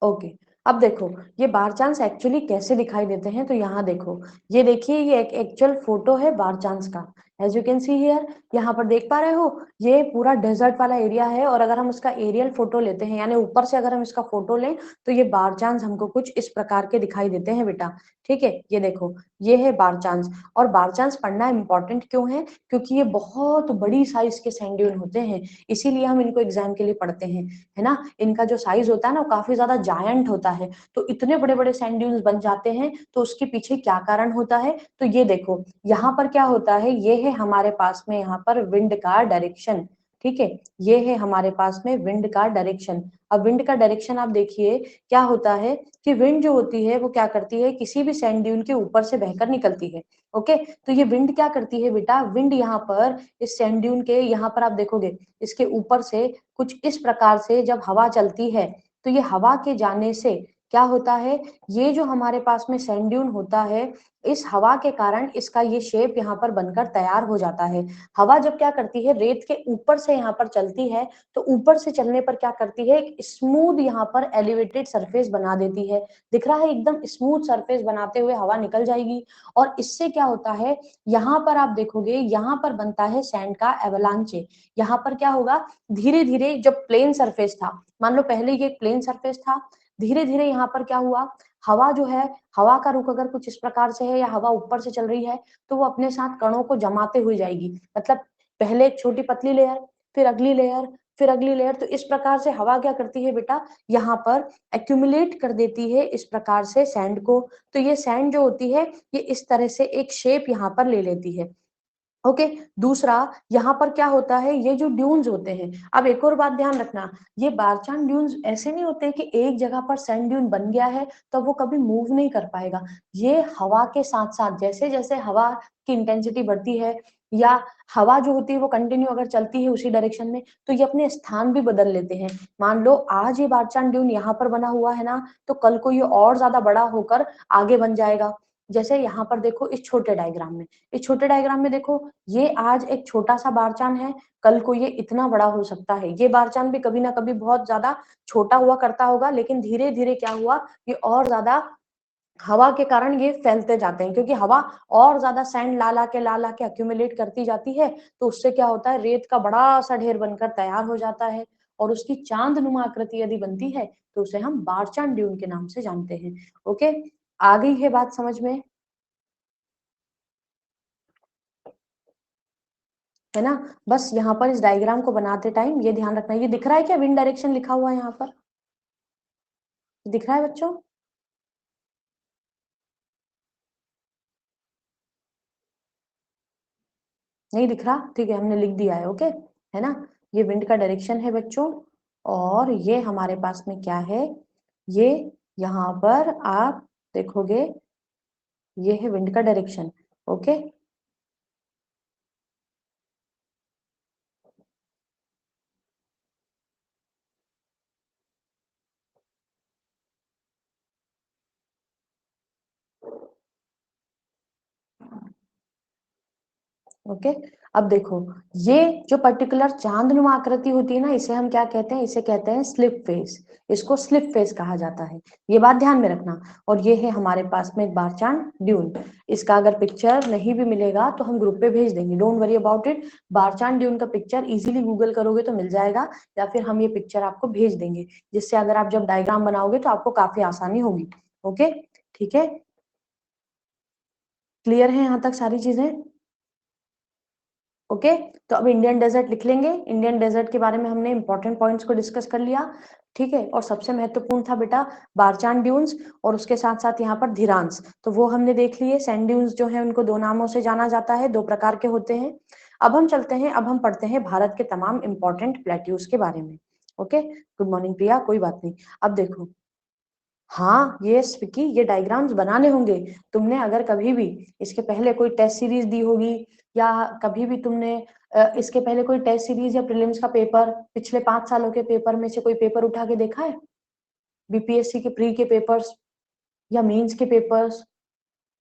S1: ओके। अब देखो ये बार चांस एक्चुअली कैसे दिखाई देते हैं, तो यहाँ देखो, ये देखिए ये एक एक्चुअल फोटो है बार चांस का। As you can see here, यहाँ पर देख पा रहे हो, ये पूरा डेजर्ट वाला एरिया है, और अगर हम इसका एरियल फोटो लेते हैं यानी ऊपर से अगर हम इसका फोटो लें तो ये बार चांस हमको कुछ इस प्रकार के दिखाई देते हैं बेटा। ठीक है, ये देखो ये है बार चांस। और बार चांस पढ़ना इंपॉर्टेंट क्यों है? क्योंकि ये बहुत बड़ी साइज के सैंड ड्यून होते हैं, इसीलिए हम इनको एग्जाम के लिए पढ़ते हैं, है ना? इनका जो साइज होता है ना वो काफी ज्यादा जायंट होता है, तो इतने बड़े बड़े सैंड ड्यून्स बन जाते हैं, तो उसके पीछे क्या कारण होता है? तो ये देखो यहाँ पर क्या होता है, ये है हमारे पास में यहाँ पर विंड का डायरेक्शन। ठीक है, ये है हमारे पास में विंड का डायरेक्शन। अब विंड का डायरेक्शन आप देखिए क्या होता है कि विंड जो होती है वो क्या करती है, किसी भी सैंड ड्यून के ऊपर से बहकर निकलती है। ओके, तो ये विंड क्या करती है बेटा, विंड यहाँ पर इस सैंड ड्यून के यहाँ पर आप देखोगे इसके ऊपर से कुछ इस प्रकार से जब हवा चलती है, तो ये हवा के जाने से क्या होता है, ये जो हमारे पास में सैंड ड्यून होता है, इस हवा के कारण इसका ये शेप यहाँ पर बनकर तैयार हो जाता है। हवा जब क्या करती है, रेत के ऊपर से यहाँ पर चलती है, तो ऊपर से चलने पर क्या करती है, एक स्मूथ यहाँ पर एलिवेटेड सरफेस बना देती है। दिख रहा है, एकदम स्मूथ सरफेस बनाते हुए हवा निकल जाएगी, और इससे क्या होता है, यहाँ पर आप देखोगे यहाँ पर बनता है सैंड का एवलांचे। यहाँ पर क्या होगा, धीरे धीरे जब प्लेन सरफेस था, मान लो पहले ये एक प्लेन सरफेस था, धीरे धीरे यहाँ पर क्या हुआ, हवा जो है, हवा का रुख अगर कुछ इस प्रकार से है या हवा ऊपर से चल रही है, तो वो अपने साथ कणों को जमाते हुए जाएगी। मतलब पहले एक छोटी पतली लेयर, फिर अगली लेयर, फिर अगली लेयर, तो इस प्रकार से हवा क्या करती है बेटा, यहाँ पर एक्यूमुलेट कर देती है इस प्रकार से सैंड को। तो ये सैंड जो होती है ये इस तरह से एक शेप यहाँ पर ले लेती है। ओके, दूसरा यहाँ पर क्या होता है, ये जो ड्यून्स होते हैं, अब एक और बात ध्यान रखना, ये बारचान ड्यून्स ऐसे नहीं होते कि एक जगह पर सैंड ड्यून बन गया है तो वो कभी मूव नहीं कर पाएगा। ये हवा के साथ साथ जैसे जैसे हवा की इंटेंसिटी बढ़ती है, या हवा जो होती है वो कंटिन्यू अगर चलती है उसी डायरेक्शन में, तो ये अपने स्थान भी बदल लेते हैं। मान लो आज ये बारचान ड्यून यहाँ पर बना हुआ है ना, तो कल को ये और ज्यादा बड़ा होकर आगे बन जाएगा। जैसे यहाँ पर देखो इस छोटे डायग्राम में, इस छोटे डायग्राम में देखो, ये आज एक छोटा सा बारचान है, कल को ये इतना बड़ा हो सकता है। ये बारचान भी कभी ना कभी बहुत ज्यादा छोटा हुआ करता होगा, लेकिन धीरे धीरे क्या हुआ, ये और ज्यादा हवा के कारण ये फैलते जाते हैं, क्योंकि हवा और ज्यादा सैंड ला ला के अक्यूमुलेट करती जाती है, तो उससे क्या होता है, रेत का बड़ा सा ढेर बनकर तैयार हो जाता है, और उसकी चांदनुमा आकृति यदि बनती है तो उसे हम बारचान ड्यून के नाम से जानते हैं। ओके, आ गई है बात समझ में, है ना? बस यहाँ पर इस डायग्राम को बनाते टाइम ये ध्यान रखना, ये दिख रहा है क्या, विंड डायरेक्शन लिखा हुआ है यहाँ पर, दिख रहा है बच्चों? नहीं दिख रहा? ठीक है, हमने लिख दिया है, ओके, है ना? ये विंड का डायरेक्शन है बच्चों, और ये हमारे पास में क्या है, ये यहाँ पर आप देखोगे, ये है विंड का डायरेक्शन। Okay, okay. अब देखो, ये जो पर्टिकुलर चांदनुमा आकृति होती है ना, इसे हम क्या कहते हैं? इसे कहते हैं स्लिप फेस। इसको स्लिप फेस कहा जाता है, ये बात ध्यान में रखना। और ये है हमारे पास में एक बारचांद ड्यून। इसका अगर पिक्चर नहीं भी मिलेगा तो हम ग्रुप पे भेज देंगे, don't worry about it. Barchan dune का पिक्चर इजीली गूगल करोगे तो मिल जाएगा, या फिर हम ये पिक्चर आपको भेज देंगे, जिससे अगर आप जब डायग्राम बनाओगे तो आपको काफी आसानी होगी। ओके, ठीक है, क्लियर है यहाँ तक सारी चीजें? ओके, तो अब इंडियन डेजर्ट लिख लेंगे। इंडियन डेजर्ट के बारे में हमने इंपॉर्टेंट पॉइंट्स को डिस्कस कर लिया, ठीक है। और सबसे महत्वपूर्ण था बेटा बारचान ड्यून्स, और उसके साथ साथ यहाँ पर धीरांस, तो वो हमने देख लिए। सैंड ड्यून्स जो है उनको दो नामों से जाना जाता है, दो प्रकार के होते हैं। अब हम चलते हैं, अब हम पढ़ते हैं भारत के तमाम इंपॉर्टेंट प्लेट्यूज के बारे में। ओके, गुड मॉर्निंग प्रिया, कोई बात नहीं। अब देखो, हाँ ये विकी, ये डायग्राम्स बनाने होंगे। तुमने अगर कभी भी इसके पहले कोई टेस्ट सीरीज दी होगी, या कभी भी तुमने इसके पहले कोई टेस्ट सीरीज या प्रीलिम्स का पेपर, पिछले 5 सालों के पेपर में से कोई पेपर उठा के देखा है? बीपीएससी के प्री के पेपर्स या मेंस के पेपर्स,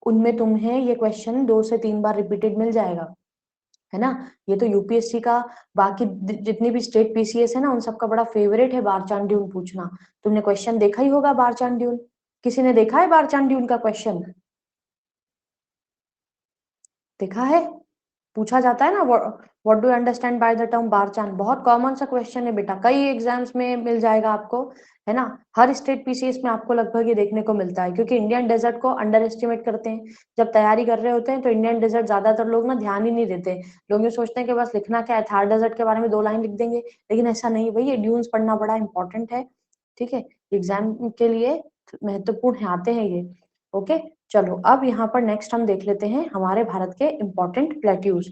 S1: उनमें तुम्हें ये क्वेश्चन 2 से 3 बार रिपीटेड मिल जाएगा, है ना। ये तो यूपीएससी का, बाकी जितनी भी स्टेट पीसीएस है ना, उन सबका बड़ा फेवरेट है बारचांद ड्यून पूछना। तुमने क्वेश्चन देखा ही होगा बारचांद ड्यून, किसी ने देखा है बारचांद ड्यून का क्वेश्चन? देखा है, पूछा जाता है ना, what do you understand by the term barchan. बहुत कॉमन सा क्वेश्चन है बेटा, कई एग्जाम्स में मिल जाएगा आपको, है ना। हर स्टेट पीसीएस में आपको लगभग ये देखने को मिलता है, क्योंकि इंडियन डेजर्ट को अंडर एस्टिमेट करते हैं। जब तैयारी कर रहे होते हैं तो इंडियन डेजर्ट ज्यादातर लोग ना ध्यान ही नहीं देते। लोग ये सोचते हैं कि बस लिखना क्या है, थार डेजर्ट के बारे में 2 लाइन लिख देंगे, लेकिन ऐसा नहीं भाई, ये ड्यून्स पढ़ना बड़ा इंपॉर्टेंट है, ठीक है। एग्जाम के लिए महत्वपूर्ण आते हैं ये। ओके, चलो अब यहाँ पर नेक्स्ट हम देख लेते हैं हमारे भारत के इंपॉर्टेंट प्लेट्यूज।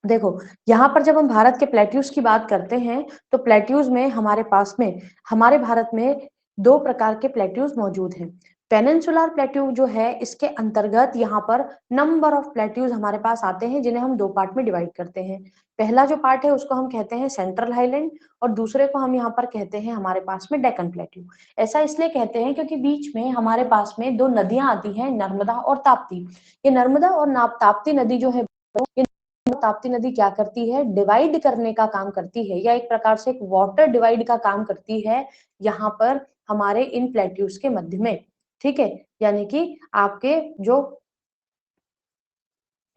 S1: देखो, यहाँ पर जब हम भारत के प्लेट्यूज की बात करते हैं, तो प्लेट्यूज में हमारे पास में, हमारे भारत में 2 प्रकार के प्लेट्यूज मौजूद हैं। पेनिनसुलर प्लेट्यू जो है, इसके अंतर्गत यहाँ पर नंबर ऑफ प्लेट्यूज हमारे पास आते हैं, जिन्हें हम 2 पार्ट में डिवाइड करते हैं। पहला जो पार्ट है उसको हम कहते हैं सेंट्रल हाईलैंड, और दूसरे को हम यहाँ पर कहते हैं हमारे पास में डेक्कन प्लेट्यू। ऐसा इसलिए कहते हैं क्योंकि बीच में हमारे पास में 2 नदियां आती हैं, नर्मदा और ताप्ती। ये नर्मदा और ताप्ती नदी जो है, ताप्ती नदी क्या करती है? डिवाइड करने का काम करती है, या एक प्रकार से एक वाटर डिवाइड का काम करती है यहाँ पर हमारे इन प्लेट्यूज के मध्य में, ठीक है। यानी कि आपके जो,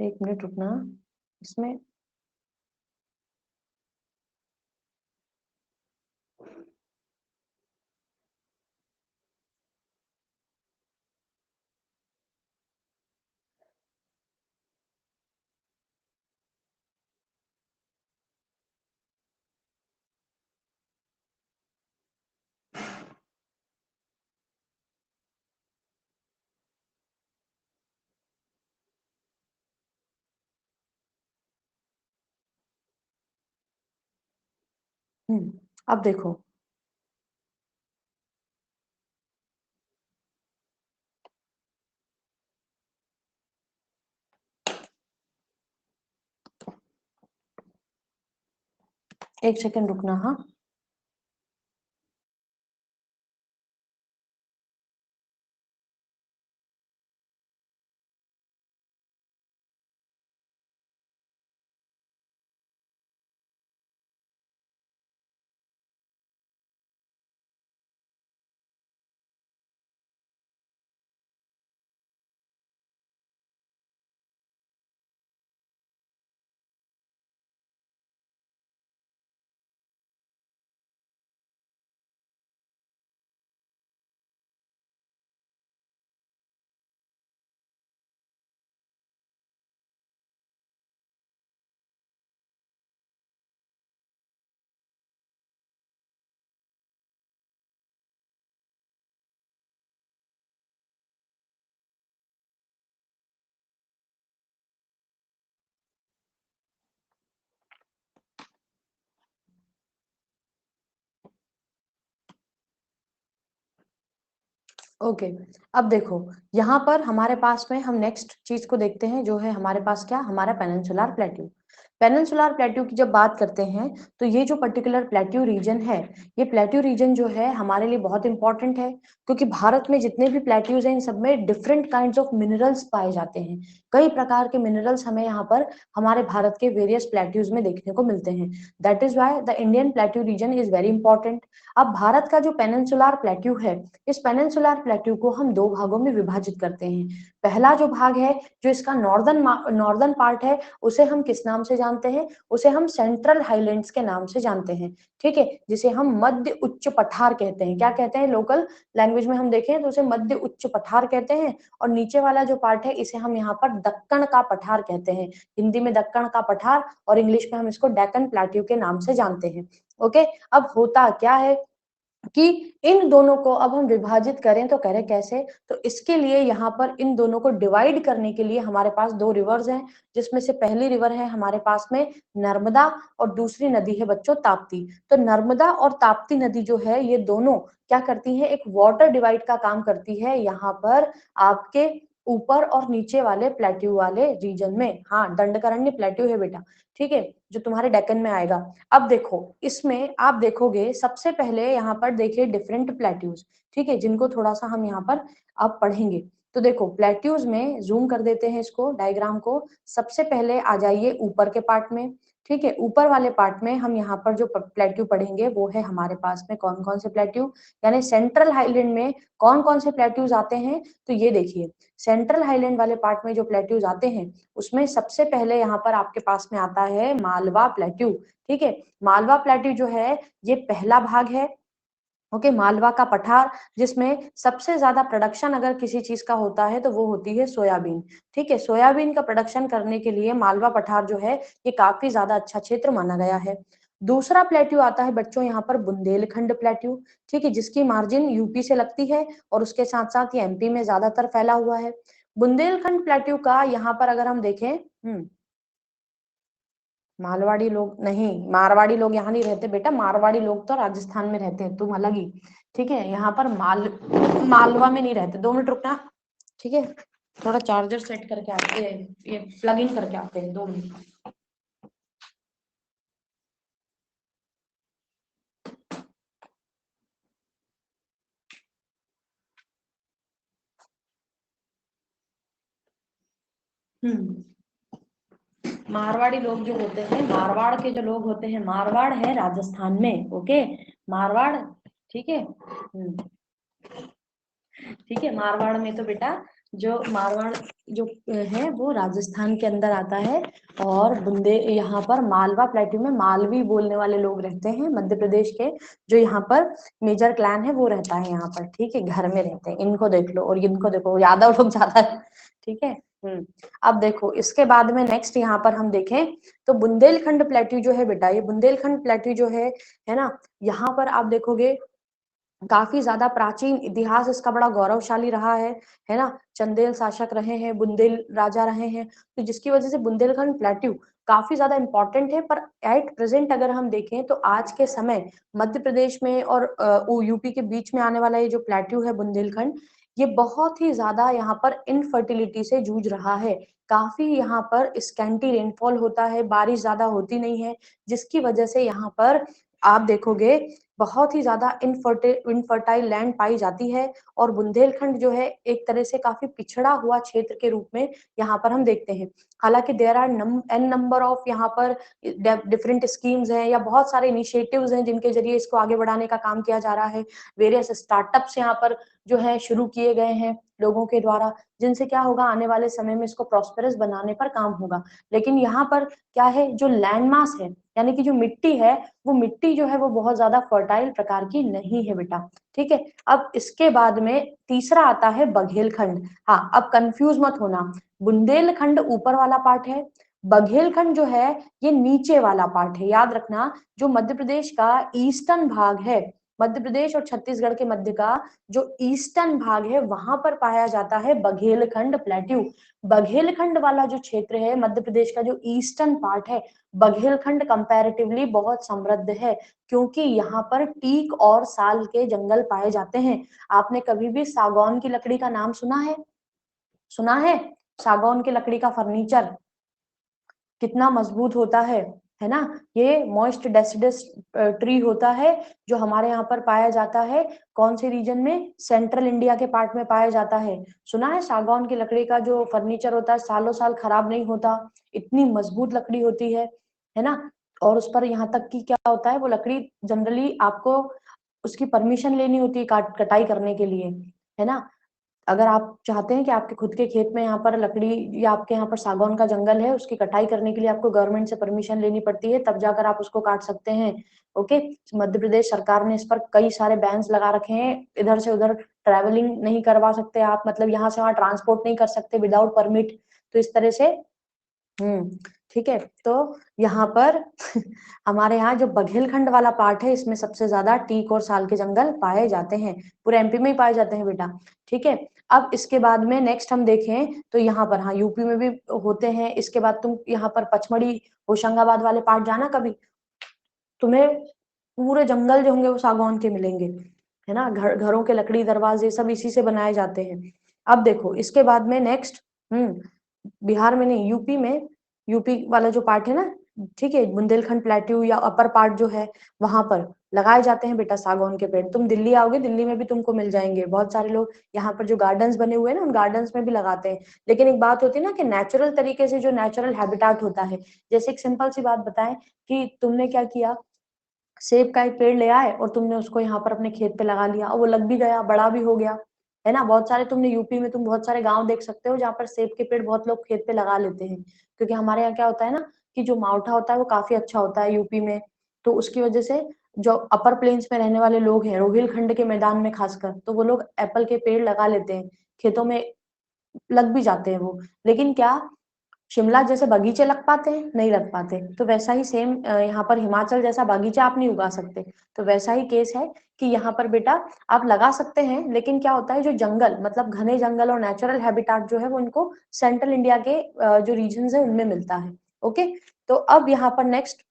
S1: एक मिनट रुकना इसमें, अब देखो, एक सेकंड रुकना, हाँ। ओके। अब देखो, यहाँ पर हमारे पास में हम नेक्स्ट चीज को देखते हैं, जो है हमारे पास क्या, हमारा पेनिनसुलर प्लेट्यू। पेनिनसुलर प्लेट्यू की जब बात करते हैं, तो ये जो पर्टिकुलर प्लेट्यू रीजन है, ये प्लेट्यू रीजन जो है हमारे लिए बहुत इंपॉर्टेंट है, क्योंकि भारत में जितने भी प्लेट्यूज हैं इन सब में डिफरेंट काइंड्स ऑफ मिनरल्स पाए जाते हैं। कई प्रकार के मिनरल्स हमें यहाँ पर हमारे भारत के वेरियस प्लेट्यूज में देखने को मिलते हैं। That is why the Indian plateau region is very important. अब भारत का जो पेनिनसुलर प्लेट्यू है, इस पेनिनसुलर प्लेट्यू को हम दो भागों में विभाजित करते हैं। पहला जो भाग है, जो इसका नॉर्दर्न पार्ट है, उसे हम किस नाम से जानते हैं, उसे हम सेंट्रल हाईलैंड्स के नाम से जानते हैं। ठीक है, जिसे हम मध्य उच्च पठार कहते हैं। क्या कहते हैं, लोकल लैंग्वेज में हम देखें तो उसे मध्य उच्च पठार कहते हैं। और नीचे वाला जो पार्ट है, इसे हम यहाँ पर दक्कन का पठार कहते हैं। हिंदी में दक्कन का पठार और इंग्लिश में हम इसको डेक्कन प्लेट्यू के नाम से जानते हैं। ओके। अब होता क्या है कि इन दोनों को अब हम विभाजित करें तो करें कैसे, तो इसके लिए यहाँ पर इन दोनों को डिवाइड करने के लिए हमारे पास दो रिवर्स हैं, जिसमें से पहली रिवर है हमारे पास में नर्मदा, और दूसरी नदी है बच्चों ताप्ती। तो नर्मदा और ताप्ती नदी जो है, ये दोनों क्या करती है, एक वाटर डिवाइड का काम करती है यहाँ पर आपके ऊपर और नीचे वाले प्लेट्यू वाले रीजन में। हाँ, दंडकारण्य प्लेट्यू है बेटा, ठीक है, जो तुम्हारे डेक्कन में आएगा। अब देखो, इसमें आप देखोगे सबसे पहले यहाँ पर देखिए डिफरेंट प्लेट्यूज, ठीक है, जिनको थोड़ा सा हम यहाँ पर अब पढ़ेंगे। तो देखो, प्लेट्यूज में जूम कर देते हैं इसको, डायग्राम को। सबसे पहले आ जाइए ऊपर के पार्ट में। ठीक है, ऊपर वाले पार्ट में हम यहाँ पर जो प्लेट्यू पढ़ेंगे वो है हमारे पास में कौन कौन से प्लेट्यू, यानी सेंट्रल हाईलैंड में कौन कौन से प्लेट्यूज आते हैं। तो ये देखिए, सेंट्रल हाईलैंड वाले पार्ट में जो प्लेट्यूज आते हैं, उसमें सबसे पहले यहाँ पर आपके पास में आता है मालवा प्लेट्यू। ठीक है, मालवा प्लेट्यू जो है, ये पहला भाग है। ओके, मालवा का पठार, जिसमें सबसे ज्यादा प्रोडक्शन अगर किसी चीज का होता है तो वो होती है सोयाबीन। ठीक है, सोयाबीन का प्रोडक्शन करने के लिए मालवा पठार जो है, ये काफी ज्यादा अच्छा क्षेत्र माना गया है। दूसरा प्लेट्यू आता है बच्चों यहाँ पर बुंदेलखंड प्लेट्यू। ठीक है, जिसकी मार्जिन यूपी से लगती है और उसके साथ साथ ये एमपी में ज्यादातर फैला हुआ है। बुंदेलखंड प्लेट्यू का यहाँ पर अगर हम देखें, मालवाड़ी लोग नहीं, मारवाड़ी लोग यहाँ नहीं रहते बेटा, मारवाड़ी लोग तो राजस्थान में रहते हैं, तुम अलग ही। ठीक है, यहाँ पर मालवा में नहीं रहते। 2 मिनट रुकना, ठीक है, थोड़ा चार्जर सेट करके आते हैं, ये प्लग इन करके आते हैं, 2 मिनट। हम्म मारवाड़ी लोग जो होते हैं, मारवाड़ के जो लोग होते हैं, मारवाड़ है राजस्थान में। ओके, मारवाड़, ठीक है। ठीक है, मारवाड़ में तो बेटा, जो मारवाड़ जो है वो राजस्थान के अंदर आता है। और बुंदे यहाँ पर मालवा प्लेट्यू में मालवी बोलने वाले लोग रहते हैं, मध्य प्रदेश के। जो यहाँ पर मेजर क्लैन है वो रहता है यहाँ पर। ठीक है, घर में रहते हैं। इनको देख लो और इनको देखो, यादव लोग ज्यादा है। ठीक है। अब देखो, इसके बाद में नेक्स्ट यहाँ पर हम देखें तो बुंदेलखंड प्लेट्यू जो है बेटा, ये बुंदेलखंड प्लेट्यू जो है ना, यहाँ पर आप देखोगे काफी ज्यादा प्राचीन इतिहास इसका बड़ा गौरवशाली रहा है ना। चंदेल शासक रहे हैं, बुंदेल राजा रहे हैं, तो जिसकी वजह से बुंदेलखंड प्लेट्यू काफी ज्यादा इंपॉर्टेंट है। पर एट प्रेजेंट अगर हम देखें तो आज के समय मध्य प्रदेश में और यूपी के बीच में आने वाला ये जो प्लेट्यू है बुंदेलखंड, ये बहुत ही ज्यादा यहाँ पर इनफर्टिलिटी से जूझ रहा है। काफी यहाँ पर स्कैंटी रेनफॉल होता है, बारिश ज्यादा होती नहीं है, जिसकी वजह से यहाँ पर आप देखोगे बहुत ही ज्यादा इनफर्टाइल लैंड पाई जाती है। और बुंदेलखंड जो है एक तरह से काफी पिछड़ा हुआ क्षेत्र के रूप में यहाँ पर हम देखते हैं। हालांकि there are an number of यहाँ पर डिफरेंट स्कीम्स हैं या बहुत सारे इनिशिएटिव्स हैं जिनके जरिए इसको आगे बढ़ाने का काम किया जा रहा है। वेरियस स्टार्टअप्स यहाँ पर जो है शुरू किए गए हैं लोगों के द्वारा, जिनसे क्या होगा, आने वाले समय में इसको प्रॉस्पेरस बनाने पर काम होगा। लेकिन यहाँ पर क्या है, जो लैंडमास है, यानी कि जो मिट्टी है, वो मिट्टी जो है वो बहुत ज्यादा फर्टाइल प्रकार की नहीं है बेटा। ठीक है, अब इसके बाद में तीसरा आता है बघेलखंड। हाँ, अब कंफ्यूज मत होना, बुंदेलखंड ऊपर वाला पार्ट है, बघेलखंड जो है ये नीचे वाला पार्ट है। याद रखना, जो मध्य प्रदेश का ईस्टर्न भाग है मध्य प्रदेश और छत्तीसगढ़ के मध्य का जो ईस्टर्न भाग है वहां पर पाया जाता है बघेलखंड प्लेट्यू। बघेलखंड वाला जो क्षेत्र है मध्य प्रदेश का जो ईस्टर्न पार्ट है, बघेलखंड कंपैरेटिवली बहुत समृद्ध है, क्योंकि यहाँ पर टीक और साल के जंगल पाए जाते हैं। आपने कभी भी सागौन की लकड़ी का नाम सुना है? सुना है? सागौन की लकड़ी का फर्नीचर कितना मजबूत होता है ना? ये मॉइस्ट डेसिडस ट्री होता है जो हमारे यहाँ पर पाया जाता है। कौन से रीजन में? सेंट्रल इंडिया के पार्ट में पाया जाता है। सुना है सागौन की लकड़ी का जो फर्नीचर होता है सालों साल खराब नहीं होता, इतनी मजबूत लकड़ी होती है ना? और उस पर यहाँ तक कि क्या होता है, वो लकड़ी जनरली आपको उसकी परमिशन लेनी होती है कटाई करने के लिए, है ना? अगर आप चाहते हैं कि आपके खुद के खेत में यहाँ पर लकड़ी या आपके यहाँ पर सागौन का जंगल है, उसकी कटाई करने के लिए आपको गवर्नमेंट से परमिशन लेनी पड़ती है, तब जाकर आप उसको काट सकते हैं। ओके, मध्य प्रदेश सरकार ने इस पर कई सारे बैन्स लगा रखे हैं। इधर से उधर ट्रैवलिंग नहीं करवा सकते आप, मतलब यहाँ से वहां ट्रांसपोर्ट नहीं कर सकते विदाउट परमिट। तो इस तरह से ठीक है। तो यहाँ पर हमारे यहाँ जो बघेलखंड वाला पार्ट है, इसमें सबसे ज्यादा टीक और साल के जंगल पाए जाते हैं। पूरे एमपी में ही पाए जाते हैं बेटा। ठीक है, अब इसके बाद में नेक्स्ट हम देखें तो यहाँ पर, हाँ यूपी में भी होते हैं। इसके बाद तुम यहाँ पर पचमढ़ी होशंगाबाद वाले पार्ट जाना कभी, तुम्हें पूरे जंगल जो होंगे वो सागौन के मिलेंगे, है ना? घरों के लकड़ी दरवाजे सब इसी से बनाए जाते हैं। अब देखो इसके बाद में नेक्स्ट, बिहार में नहीं, यूपी में, यूपी वाला जो पार्ट है ना, ठीक है, बुंदेलखंड प्लेट्यू या अपर पार्ट जो है, वहां पर लगाए जाते हैं बेटा सागौन के पेड़। तुम दिल्ली आओगे, दिल्ली में भी तुमको मिल जाएंगे। बहुत सारे लोग यहाँ पर जो गार्डन्स बने हुए हैं ना, उन गार्डन्स में भी लगाते हैं। लेकिन एक बात होती है ना कि नेचुरल तरीके से जो नेचुरल हैबिटेट होता है, जैसे एक सिंपल सी बात बताएं कि तुमने क्या किया, सेब का एक पेड़ ले आए और तुमने उसको यहाँ पर अपने खेत पे लगा लिया, और वो लग भी गया, बड़ा भी हो गया, है ना? बहुत सारे तुमने यूपी में तुम बहुत सारे गांव देख सकते हो जहाँ पर सेब के पेड़ बहुत लोग खेत पे लगा लेते हैं, क्योंकि हमारे यहाँ क्या होता है ना कि जो मावठा होता है वो काफी अच्छा होता है यूपी में। तो उसकी वजह से जो अपर प्लेन्स में रहने वाले लोग हैं, रोहिलखंड के मैदान में खासकर, तो वो लोग एप्पल के पेड़ लगा लेते हैं खेतों में, लग भी जाते हैं वो। लेकिन क्या शिमला जैसे बगीचे लग पाते हैं? नहीं लग पाते। तो वैसा ही सेम यहाँ पर हिमाचल जैसा बगीचा आप नहीं उगा सकते। तो वैसा ही केस है कि यहाँ पर बेटा आप लगा सकते हैं, लेकिन क्या होता है, जो जंगल मतलब घने जंगल और नेचुरल हैबिटेट जो है वो इनको सेंट्रल इंडिया के जो रीजन है उनमें मिलता है। ओके, तो अब यहाँ पर नेक्स्ट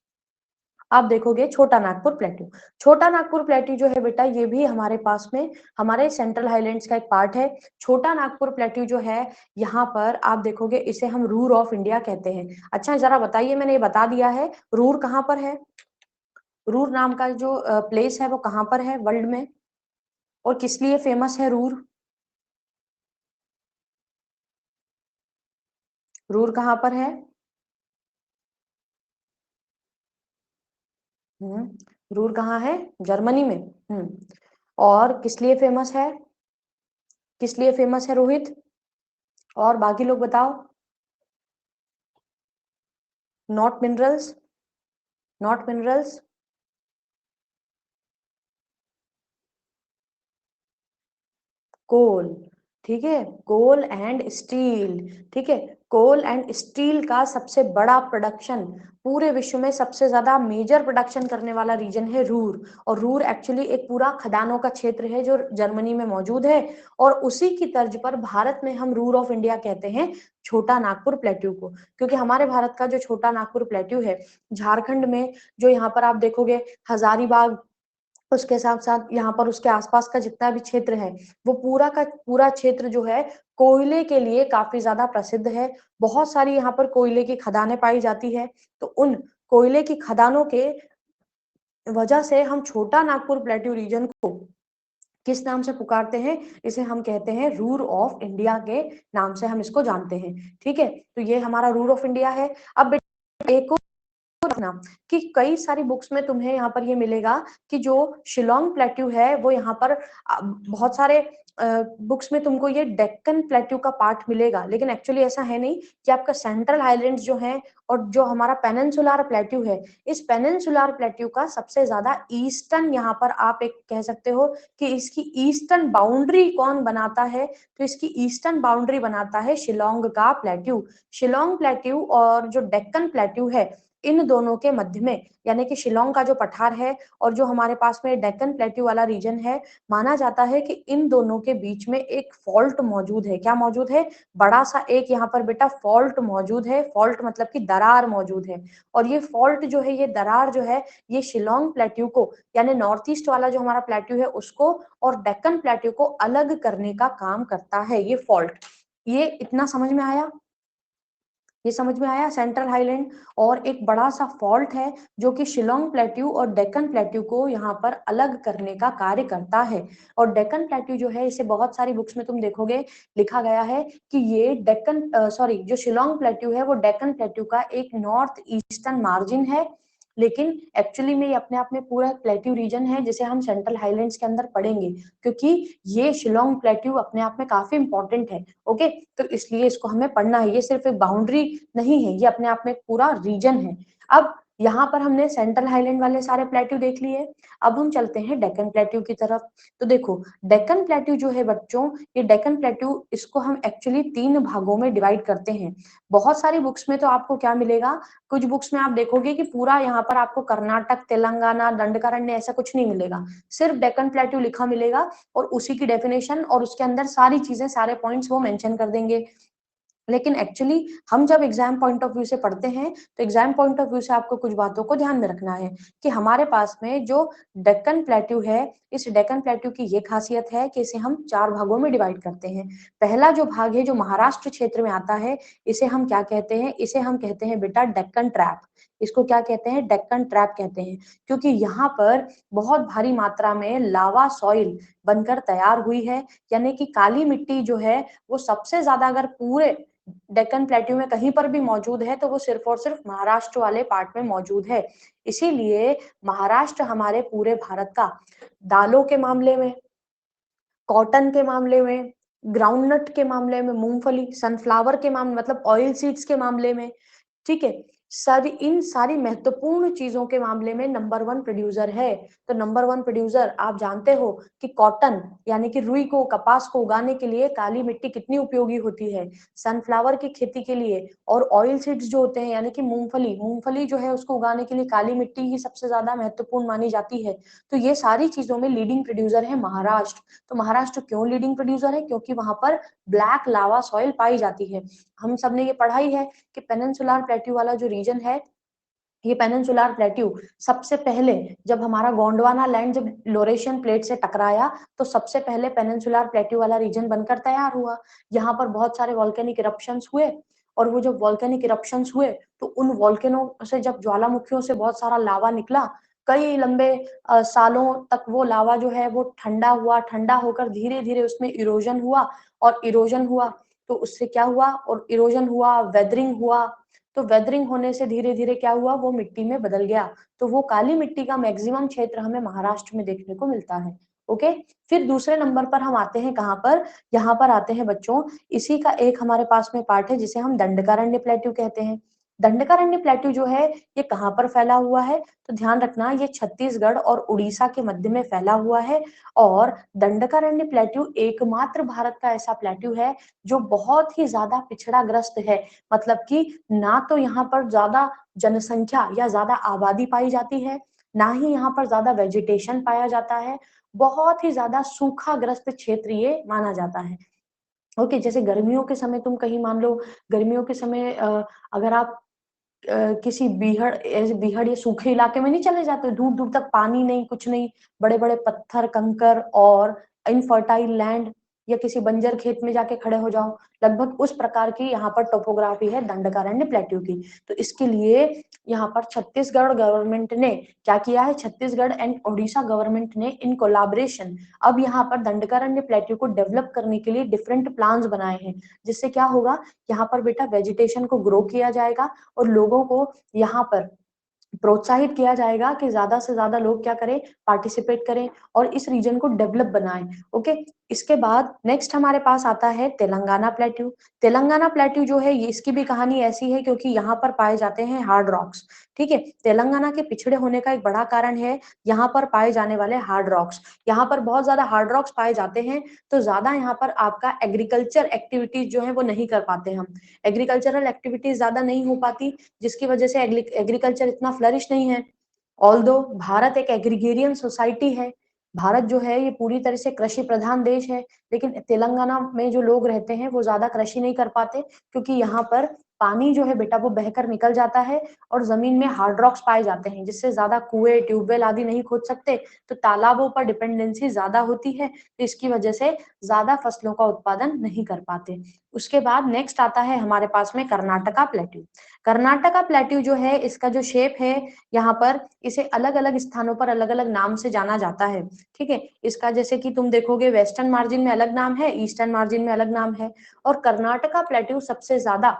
S1: आप देखोगे छोटा नागपुर प्लेट्यू। छोटा नागपुर प्लेट्यू जो है बेटा, ये भी हमारे पास में हमारे सेंट्रल हाईलैंड्स का एक पार्ट है। छोटा नागपुर प्लेट्यू जो है, यहाँ पर आप देखोगे इसे हम रूर ऑफ इंडिया कहते हैं। अच्छा जरा बताइए, मैंने ये बता दिया है, रूर कहाँ पर है? रूर नाम का जो प्लेस है वो कहाँ पर है वर्ल्ड में, और किस लिए फेमस है रूर? रूर कहाँ पर है? रूर कहाँ है? जर्मनी में। और किस लिए फेमस है? किस लिए फेमस है रोहित? और बाकी लोग बताओ। नॉट मिनरल्स, नॉट मिनरल्स, कोल। ठीक है, कोल एंड स्टील। ठीक है, कोल एंड स्टील का सबसे बड़ा प्रोडक्शन, पूरे विश्व में सबसे ज्यादा मेजर प्रोडक्शन करने वाला रीजन है रूर। और रूर एक्चुअली एक पूरा खदानों का क्षेत्र है जो जर्मनी में मौजूद है। और उसी की तर्ज पर भारत में हम रूर ऑफ इंडिया कहते हैं छोटा नागपुर प्लेट्यू को, क्योंकि हमारे भारत का जो छोटा नागपुर प्लेट्यू है, झारखंड में जो यहाँ पर आप देखोगे हजारीबाग, उसके साथ साथ यहाँ पर उसके आसपास का जितना भी क्षेत्र है, वो पूरा का पूरा क्षेत्र जो है कोयले के लिए काफी ज्यादा प्रसिद्ध है। बहुत सारी यहाँ पर कोयले की खदानें पाई जाती है। तो उन कोयले की खदानों के वजह से हम छोटा नागपुर प्लेट्यू रीजन को किस नाम से पुकारते हैं? इसे हम कहते हैं रूर ऑफ इंडिया के नाम से हम इसको जानते हैं। ठीक है, तो ये हमारा रूर ऑफ इंडिया है। अब एक रखना कि कई सारी बुक्स में तुम्हें यहाँ पर ये मिलेगा कि जो शिलोंग प्लेट्यू है वो यहाँ पर बहुत सारे बुक्स में तुमको ये डेक्कन प्लेट्यू का पार्ट मिलेगा, लेकिन एक्चुअली ऐसा है नहीं। कि आपका सेंट्रल हाईलैंड्स जो है और जो हमारा पेनिनसुलर प्लेट्यू है, इस पेनिनसुलर प्लेट्यू का सबसे ज्यादा ईस्टर्न, यहाँ पर आप एक कह सकते हो कि इसकी ईस्टर्न बाउंड्री कौन बनाता है, तो इसकी ईस्टर्न बाउंड्री बनाता है शिलोंग का प्लेट्यू। शिलोंग प्लेट्यू और जो डेक्कन प्लेट्यू है, इन दोनों के मध्य में यानी कि शिलोंग का जो पठार है और जो हमारे पास में डेक्कन प्लेट्यू वाला रीजन है, माना जाता है कि इन दोनों के बीच में एक फॉल्ट मौजूद है। क्या मौजूद है? बड़ा सा एक यहाँ पर बेटा फॉल्ट मौजूद है। फॉल्ट मतलब कि दरार मौजूद है, और ये फॉल्ट जो है, ये दरार जो है, ये शिलोंग प्लेट्यू को यानी नॉर्थ ईस्ट वाला जो हमारा प्लेट्यू है उसको और डेक्कन प्लेट्यू को अलग करने का काम करता है ये फॉल्ट। ये इतना समझ में आया? ये समझ में आया? सेंट्रल हाईलैंड और एक बड़ा सा फॉल्ट है जो कि शिलोंग प्लेट्यू और डेक्कन प्लेट्यू को यहाँ पर अलग करने का कार्य करता है। और डेक्कन प्लेट्यू जो है, इसे बहुत सारी बुक्स में तुम देखोगे लिखा गया है कि ये जो शिलोंग प्लेट्यू है वो डेक्कन प्लेट्यू का एक नॉर्थ ईस्टर्न मार्जिन है, लेकिन एक्चुअली में ये अपने आप में पूरा प्लेट्यू रीजन है जिसे हम सेंट्रल हाईलैंड्स के अंदर पढ़ेंगे, क्योंकि ये शिलोंग प्लेट्यू अपने आप में काफी इंपॉर्टेंट है। ओके, तो इसलिए इसको हमें पढ़ना है। ये सिर्फ एक बाउंड्री नहीं है, ये अपने आप में एक पूरा रीजन है। अब यहाँ पर हमने सेंट्रल हाईलैंड वाले सारे प्लेट्यू देख लिए। अब हम चलते हैं डेक्कन प्लेट्यू की तरफ। तो देखो, डेक्कन प्लेट्यू जो है बच्चों, ये डेक्कन प्लेट्यू, इसको हम एक्चुअली 3 भागों में डिवाइड करते हैं। बहुत सारी बुक्स में तो आपको क्या मिलेगा, कुछ बुक्स में आप देखोगे कि पूरा यहाँ पर आपको कर्नाटक, तेलंगाना, दंडकारण्य ऐसा कुछ नहीं मिलेगा, सिर्फ डेक्कन प्लेट्यू लिखा मिलेगा और उसी की डेफिनेशन और उसके अंदर सारी चीजें, सारे पॉइंट्स वो मेंशन कर देंगे। लेकिन एक्चुअली हम जब एग्जाम पॉइंट ऑफ व्यू से पढ़ते हैं तो एग्जाम पॉइंट ऑफ व्यू से आपको कुछ बातों को ध्यान में रखना है कि हमारे पास में जो डेक्कन प्लेट्यू है, इस डेक्कन प्लेट्यू की ये खासियत है कि इसे हम 4 भागों में डिवाइड करते हैं। पहला जो भाग है जो महाराष्ट्र क्षेत्र में आता है, इसे हम क्या कहते हैं? इसे हम कहते हैं बेटा डेक्कन ट्रैप। इसको क्या कहते हैं? डेक्कन ट्रैप कहते हैं, क्योंकि यहाँ पर बहुत भारी मात्रा में लावा सॉइल बनकर तैयार हुई है, यानी कि काली मिट्टी जो है वो सबसे ज्यादा अगर पूरे डेक्कन प्लेट्यू में कहीं पर भी मौजूद है तो वो सिर्फ और सिर्फ महाराष्ट्र वाले पार्ट में मौजूद है। इसीलिए महाराष्ट्र हमारे पूरे भारत का दालों के मामले में, कॉटन के मामले में, ग्राउंडनट के मामले में, मूंगफली, सनफ्लावर के मामले मतलब ऑयल सीड्स के मामले में, ठीक है, सारी इन सारी महत्वपूर्ण चीजों के मामले में नंबर 1 प्रोड्यूसर है। तो नंबर 1 प्रोड्यूसर आप जानते हो कि कॉटन यानी कि रुई को, कपास को उगाने के लिए काली मिट्टी कितनी उपयोगी होती है, सनफ्लावर की खेती के लिए, और ऑयल सीड्स जो होते हैं यानी कि मूंगफली, मूंगफली जो है उसको उगाने के लिए काली मिट्टी ही सबसे ज्यादा महत्वपूर्ण मानी जाती है। तो ये सारी चीजों में लीडिंग प्रोड्यूसर है महाराष्ट्र। तो महाराष्ट्र क्यों लीडिंग प्रोड्यूसर है? क्योंकि वहां पर ब्लैक लावा सॉइल पाई जाती है। हम सबने ये पढ़ा ही है कि पेनिनसुलर प्लेट्यू वाला जो रीजन है, ये पेनिनसुलर प्लेट्यू सबसे पहले जब हमारा गोंडवाना लैंड जब लोरेशियन प्लेट से टकराया तो सबसे पहले पेनिनसुलर प्लेट्यू वाला रीजन बनकर तैयार हुआ। यहाँ पर बहुत सारे वॉल्केनिक इरप्शंस हुए, और वो जब वॉल्केनिक इरप्शंस हुए तो उन वॉल्केनो से जब ज्वालामुखियों से बहुत सारा लावा निकला, कई लंबे सालों तक वो लावा जो है वो ठंडा हुआ, ठंडा होकर धीरे धीरे उसमें इरोजन हुआ, और इरोजन हुआ तो उससे क्या हुआ, और इरोजन हुआ, वेदरिंग हुआ, तो वेदरिंग होने से धीरे धीरे क्या हुआ, वो मिट्टी में बदल गया। तो वो काली मिट्टी का मैक्सिमम क्षेत्र हमें महाराष्ट्र में देखने को मिलता है। ओके, फिर दूसरे नंबर पर हम आते हैं कहाँ पर? यहाँ पर आते हैं बच्चों, इसी का एक हमारे पास में पार्ट है जिसे हम दंडकारण्य प्लेट्यू कहते हैं। दंडकारण्य प्लेट्यू जो है ये कहाँ पर फैला हुआ है? तो ध्यान रखना, ये छत्तीसगढ़ और उड़ीसा के मध्य में फैला हुआ है। और दंडकारण्य प्लेट्यू एकमात्र भारत का ऐसा प्लेट्यू है जो बहुत ही ज्यादा पिछड़ा ग्रस्त है। मतलब कि ना तो यहाँ पर ज्यादा जनसंख्या या ज्यादा आबादी पाई जाती है, ना ही यहाँ पर ज्यादा वेजिटेशन पाया जाता है, बहुत ही ज्यादा सूखाग्रस्त क्षेत्र ये माना जाता है। ओके, जैसे गर्मियों के समय तुम कहीं मान लो, गर्मियों के समय अगर आप किसी बीहड़, ऐसे बीहड़ या सूखे इलाके में नहीं चले जाते, दूर दूर तक पानी नहीं, कुछ नहीं, बड़े बड़े पत्थर, कंकर और इनफर्टाइल लैंड, या किसी बंजर खेत में जाके खड़े हो जाओ, लगभग उस प्रकार की यहाँ पर टोपोग्राफी है दंडकारण्य प्लेट्यू की। तो इसके लिए यहाँ पर छत्तीसगढ़ गवर्नमेंट ने क्या किया है, छत्तीसगढ़ एंड उड़ीसा गवर्नमेंट ने इन कोलाब्रेशन अब यहाँ पर दंडकारण्य प्लेट्यू को डेवलप करने के लिए डिफरेंट प्लान्स बनाए हैं, जिससे क्या होगा, यहाँ पर बेटा वेजिटेशन को ग्रो किया जाएगा और लोगों को यहाँ पर प्रोत्साहित किया जाएगा कि ज्यादा से ज्यादा लोग क्या करें, पार्टिसिपेट करें और इस रीजन को डेवलप बनाएं। ओके, इसके बाद नेक्स्ट हमारे पास आता है तेलंगाना प्लेट्यू। तेलंगाना प्लेट्यू जो है, ये इसकी भी कहानी ऐसी है क्योंकि यहाँ पर पाए जाते हैं हार्ड रॉक्स। ठीक है। तेलंगाना के पिछड़े होने का एक बड़ा कारण है यहाँ पर पाए जाने वाले हार्ड रॉक्स। यहाँ पर बहुत ज्यादा हार्ड रॉक्स पाए जाते हैं, तो ज्यादा यहाँ पर आपका एग्रीकल्चर एक्टिविटीज जो है वो नहीं कर पाते हम। एग्रीकल्चरल एक्टिविटीज ज्यादा नहीं हो पाती, जिसकी वजह से एग्रीकल्चर इतना फ्लरिश नहीं है। ऑल्दो भारत एक एग्रीगेरियन सोसाइटी है, भारत जो है ये पूरी तरह से कृषि प्रधान देश है, लेकिन तेलंगाना में जो लोग रहते हैं वो ज्यादा कृषि नहीं कर पाते, क्योंकि यहाँ पर पानी जो है बेटा वो बहकर निकल जाता है और जमीन में हार्ड रॉक्स पाए जाते हैं, जिससे ज्यादा कुएं ट्यूबवेल आदि नहीं खोद सकते, तो तालाबों पर डिपेंडेंसी ज्यादा होती है, तो इसकी वजह से ज्यादा फसलों का उत्पादन नहीं कर पाते। उसके बाद नेक्स्ट आता है हमारे पास में कर्नाटका प्लेट्यू। कर्नाटका प्लेट्यू जो है इसका जो शेप है यहाँ पर, इसे अलग अलग स्थानों पर अलग अलग नाम से जाना जाता है। ठीक है, इसका जैसे कि तुम देखोगे वेस्टर्न मार्जिन में अलग नाम है, ईस्टर्न मार्जिन में अलग नाम है। और कर्नाटका प्लेट्यू सबसे ज्यादा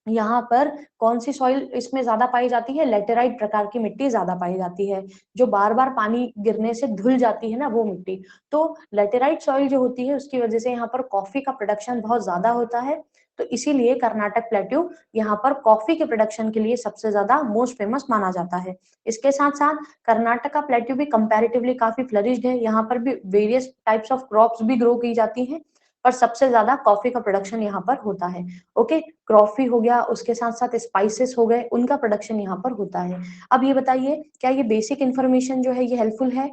S1: यहाँ पर कौन सी सॉइल इसमें ज्यादा पाई जाती है, लेटेराइट प्रकार की मिट्टी ज्यादा पाई जाती है, जो बार बार पानी गिरने से धुल जाती है ना वो मिट्टी। तो लेटेराइट सॉइल जो होती है उसकी वजह से यहाँ पर कॉफी का प्रोडक्शन बहुत ज्यादा होता है, तो इसीलिए कर्नाटक प्लेट्यू यहाँ पर कॉफी के प्रोडक्शन के लिए सबसे ज्यादा मोस्ट फेमस माना जाता है। इसके साथ साथ कर्नाटक का प्लेट्यू भी कंपैरेटिवली काफी फ्लरिश्ड है, यहाँ पर भी वेरियस टाइप्स ऑफ क्रॉप्स भी ग्रो की जाती हैं, पर सबसे ज्यादा कॉफी का प्रोडक्शन यहाँ पर होता है। ओके, कॉफी हो गया, उसके साथ साथ स्पाइसेस हो गए, उनका प्रोडक्शन यहाँ पर होता है। अब ये बताइए क्या ये बेसिक इन्फॉर्मेशन जो है ये हेल्पफुल है?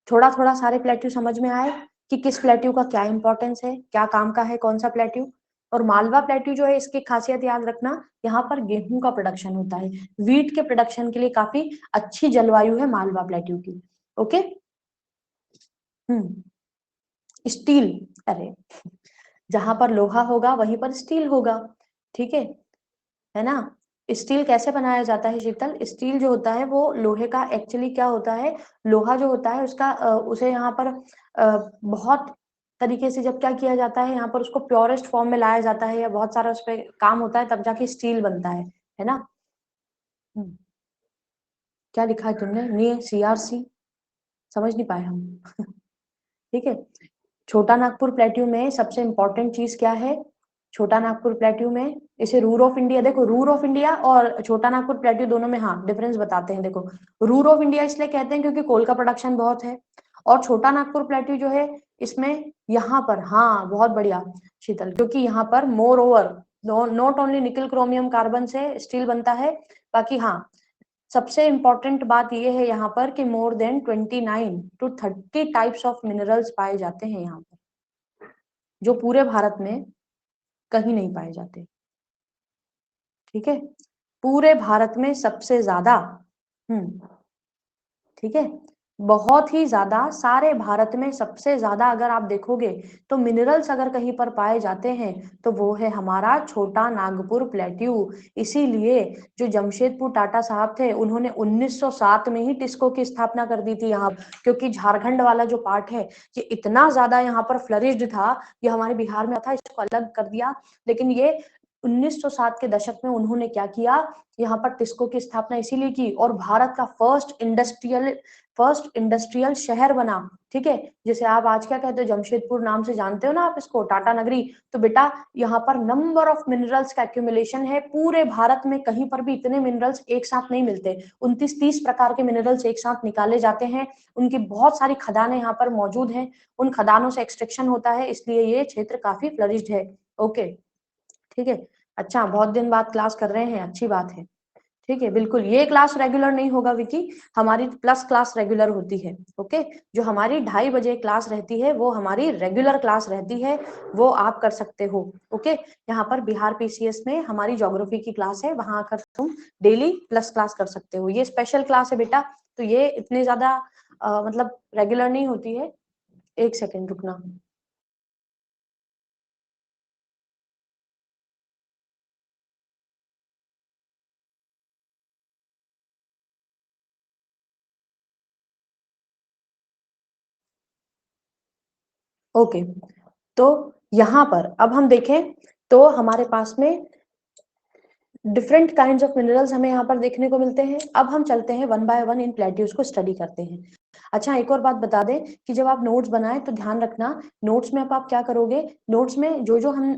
S1: थोड़ा थोड़ा सारे प्लेट्यू समझ में आए कि किस प्लेट्यू का क्या इंपॉर्टेंस है, क्या काम का है कौन सा प्लेट्यू? और मालवा प्लेट्यू जो है इसकी खासियत याद रखना, यहाँ पर गेहूं का प्रोडक्शन होता है, वीट के प्रोडक्शन के लिए काफी अच्छी जलवायु है मालवा प्लेट्यू की। ओके। स्टील, अरे जहां पर लोहा होगा वहीं पर स्टील होगा, ठीक है ना? स्टील कैसे बनाया जाता है शीतल? स्टील जो होता है वो लोहे का एक्चुअली क्या होता है, लोहा जो होता है उसका उसे यहाँ पर बहुत तरीके से जब क्या किया जाता है, यहाँ पर उसको प्योरेस्ट फॉर्म में लाया जाता है या बहुत सारा उस पर काम होता है तब जाके स्टील बनता है ना? हम्म, क्या लिखा है तुमने? नी सीआरसी समझ नहीं पाए हम। ठीक है, छोटा नागपुर प्लेट्यू में सबसे इंपॉर्टेंट चीज क्या है? छोटा नागपुर प्लेट्यू में इसे रूर ऑफ इंडिया, देखो रूर ऑफ इंडिया और छोटा नागपुर प्लेट्यू दोनों में हाँ डिफरेंस बताते हैं। देखो रूर ऑफ इंडिया इसलिए कहते हैं क्योंकि कोल का प्रोडक्शन बहुत है, और छोटा नागपुर प्लेट्यू जो है इसमें यहाँ पर, हाँ बहुत बढ़िया शीतल, क्योंकि यहाँ पर मोर ओवर नॉट ओनली निकल क्रोमियम कार्बन से स्टील बनता है, बाकी हाँ सबसे इंपॉर्टेंट बात यह है यहाँ पर कि more than 29 to 30 types of minerals पाए जाते हैं यहाँ पर, जो पूरे भारत में कहीं नहीं पाए जाते। ठीक है, पूरे भारत में सबसे ज्यादा, ठीक है, बहुत ही ज्यादा, सारे भारत में सबसे ज्यादा अगर आप देखोगे तो मिनरल्स अगर कहीं पर पाए जाते हैं तो वो है हमारा छोटा नागपुर प्लेट्यू। इसीलिए जो जमशेदपुर टाटा साहब थे उन्होंने 1907 में ही टिस्को की स्थापना कर दी थी यहाँ, क्योंकि झारखंड वाला जो पार्ट है ये इतना ज्यादा यहाँ पर फ्लरिश्ड था, ये हमारे बिहार में था, इसको अलग कर दिया, लेकिन ये 1907 के दशक में उन्होंने क्या किया, यहाँ पर टिस्को की स्थापना इसीलिए की, और भारत का फर्स्ट इंडस्ट्रियल शहर बना। ठीक है, जैसे आप आज क्या कहते हो, जमशेदपुर नाम से जानते हो ना आप इसको, टाटा नगरी, तो बेटा यहाँ पर नंबर ऑफ मिनरल्स का एक्यूमुलेशन है, पूरे भारत में कहीं पर भी इतने मिनरल्स एक साथ नहीं मिलते, 29-30 प्रकार के मिनरल्स एक साथ निकाले जाते हैं, उनकी बहुत सारी खदानें यहाँ पर मौजूद हैं, उन खदानों से एक्सट्रैक्शन होता है, इसलिए ये क्षेत्र काफी फ्लरिश्ड है। ओके, ठीक है, अच्छा बहुत दिन बाद क्लास कर रहे हैं, अच्छी बात है। ठीक है, बिल्कुल ये क्लास रेगुलर नहीं होगा विकी, हमारी प्लस क्लास रेगुलर होती है। ओके, जो हमारी 2:30 बजे क्लास रहती है वो हमारी रेगुलर क्लास रहती है, वो आप कर सकते हो। ओके, यहाँ पर बिहार पीसीएस में हमारी ज्योग्राफी की क्लास है, वहां आकर तुम डेली प्लस क्लास कर सकते हो, ये स्पेशल क्लास है बेटा, तो ये इतने ज्यादा मतलब रेगुलर नहीं होती है। एक सेकेंड रुकना। ओके, तो यहाँ पर अब हम देखें तो हमारे पास में डिफरेंट काइंड्स ऑफ मिनरल्स हमें यहाँ पर देखने को मिलते हैं। अब हम चलते हैं one by one in plateaus को स्टडी करते हैं। अच्छा एक और बात बता दें कि जब आप नोट्स बनाएं तो ध्यान रखना, नोट्स में अब आप क्या करोगे, नोट्स में जो जो हम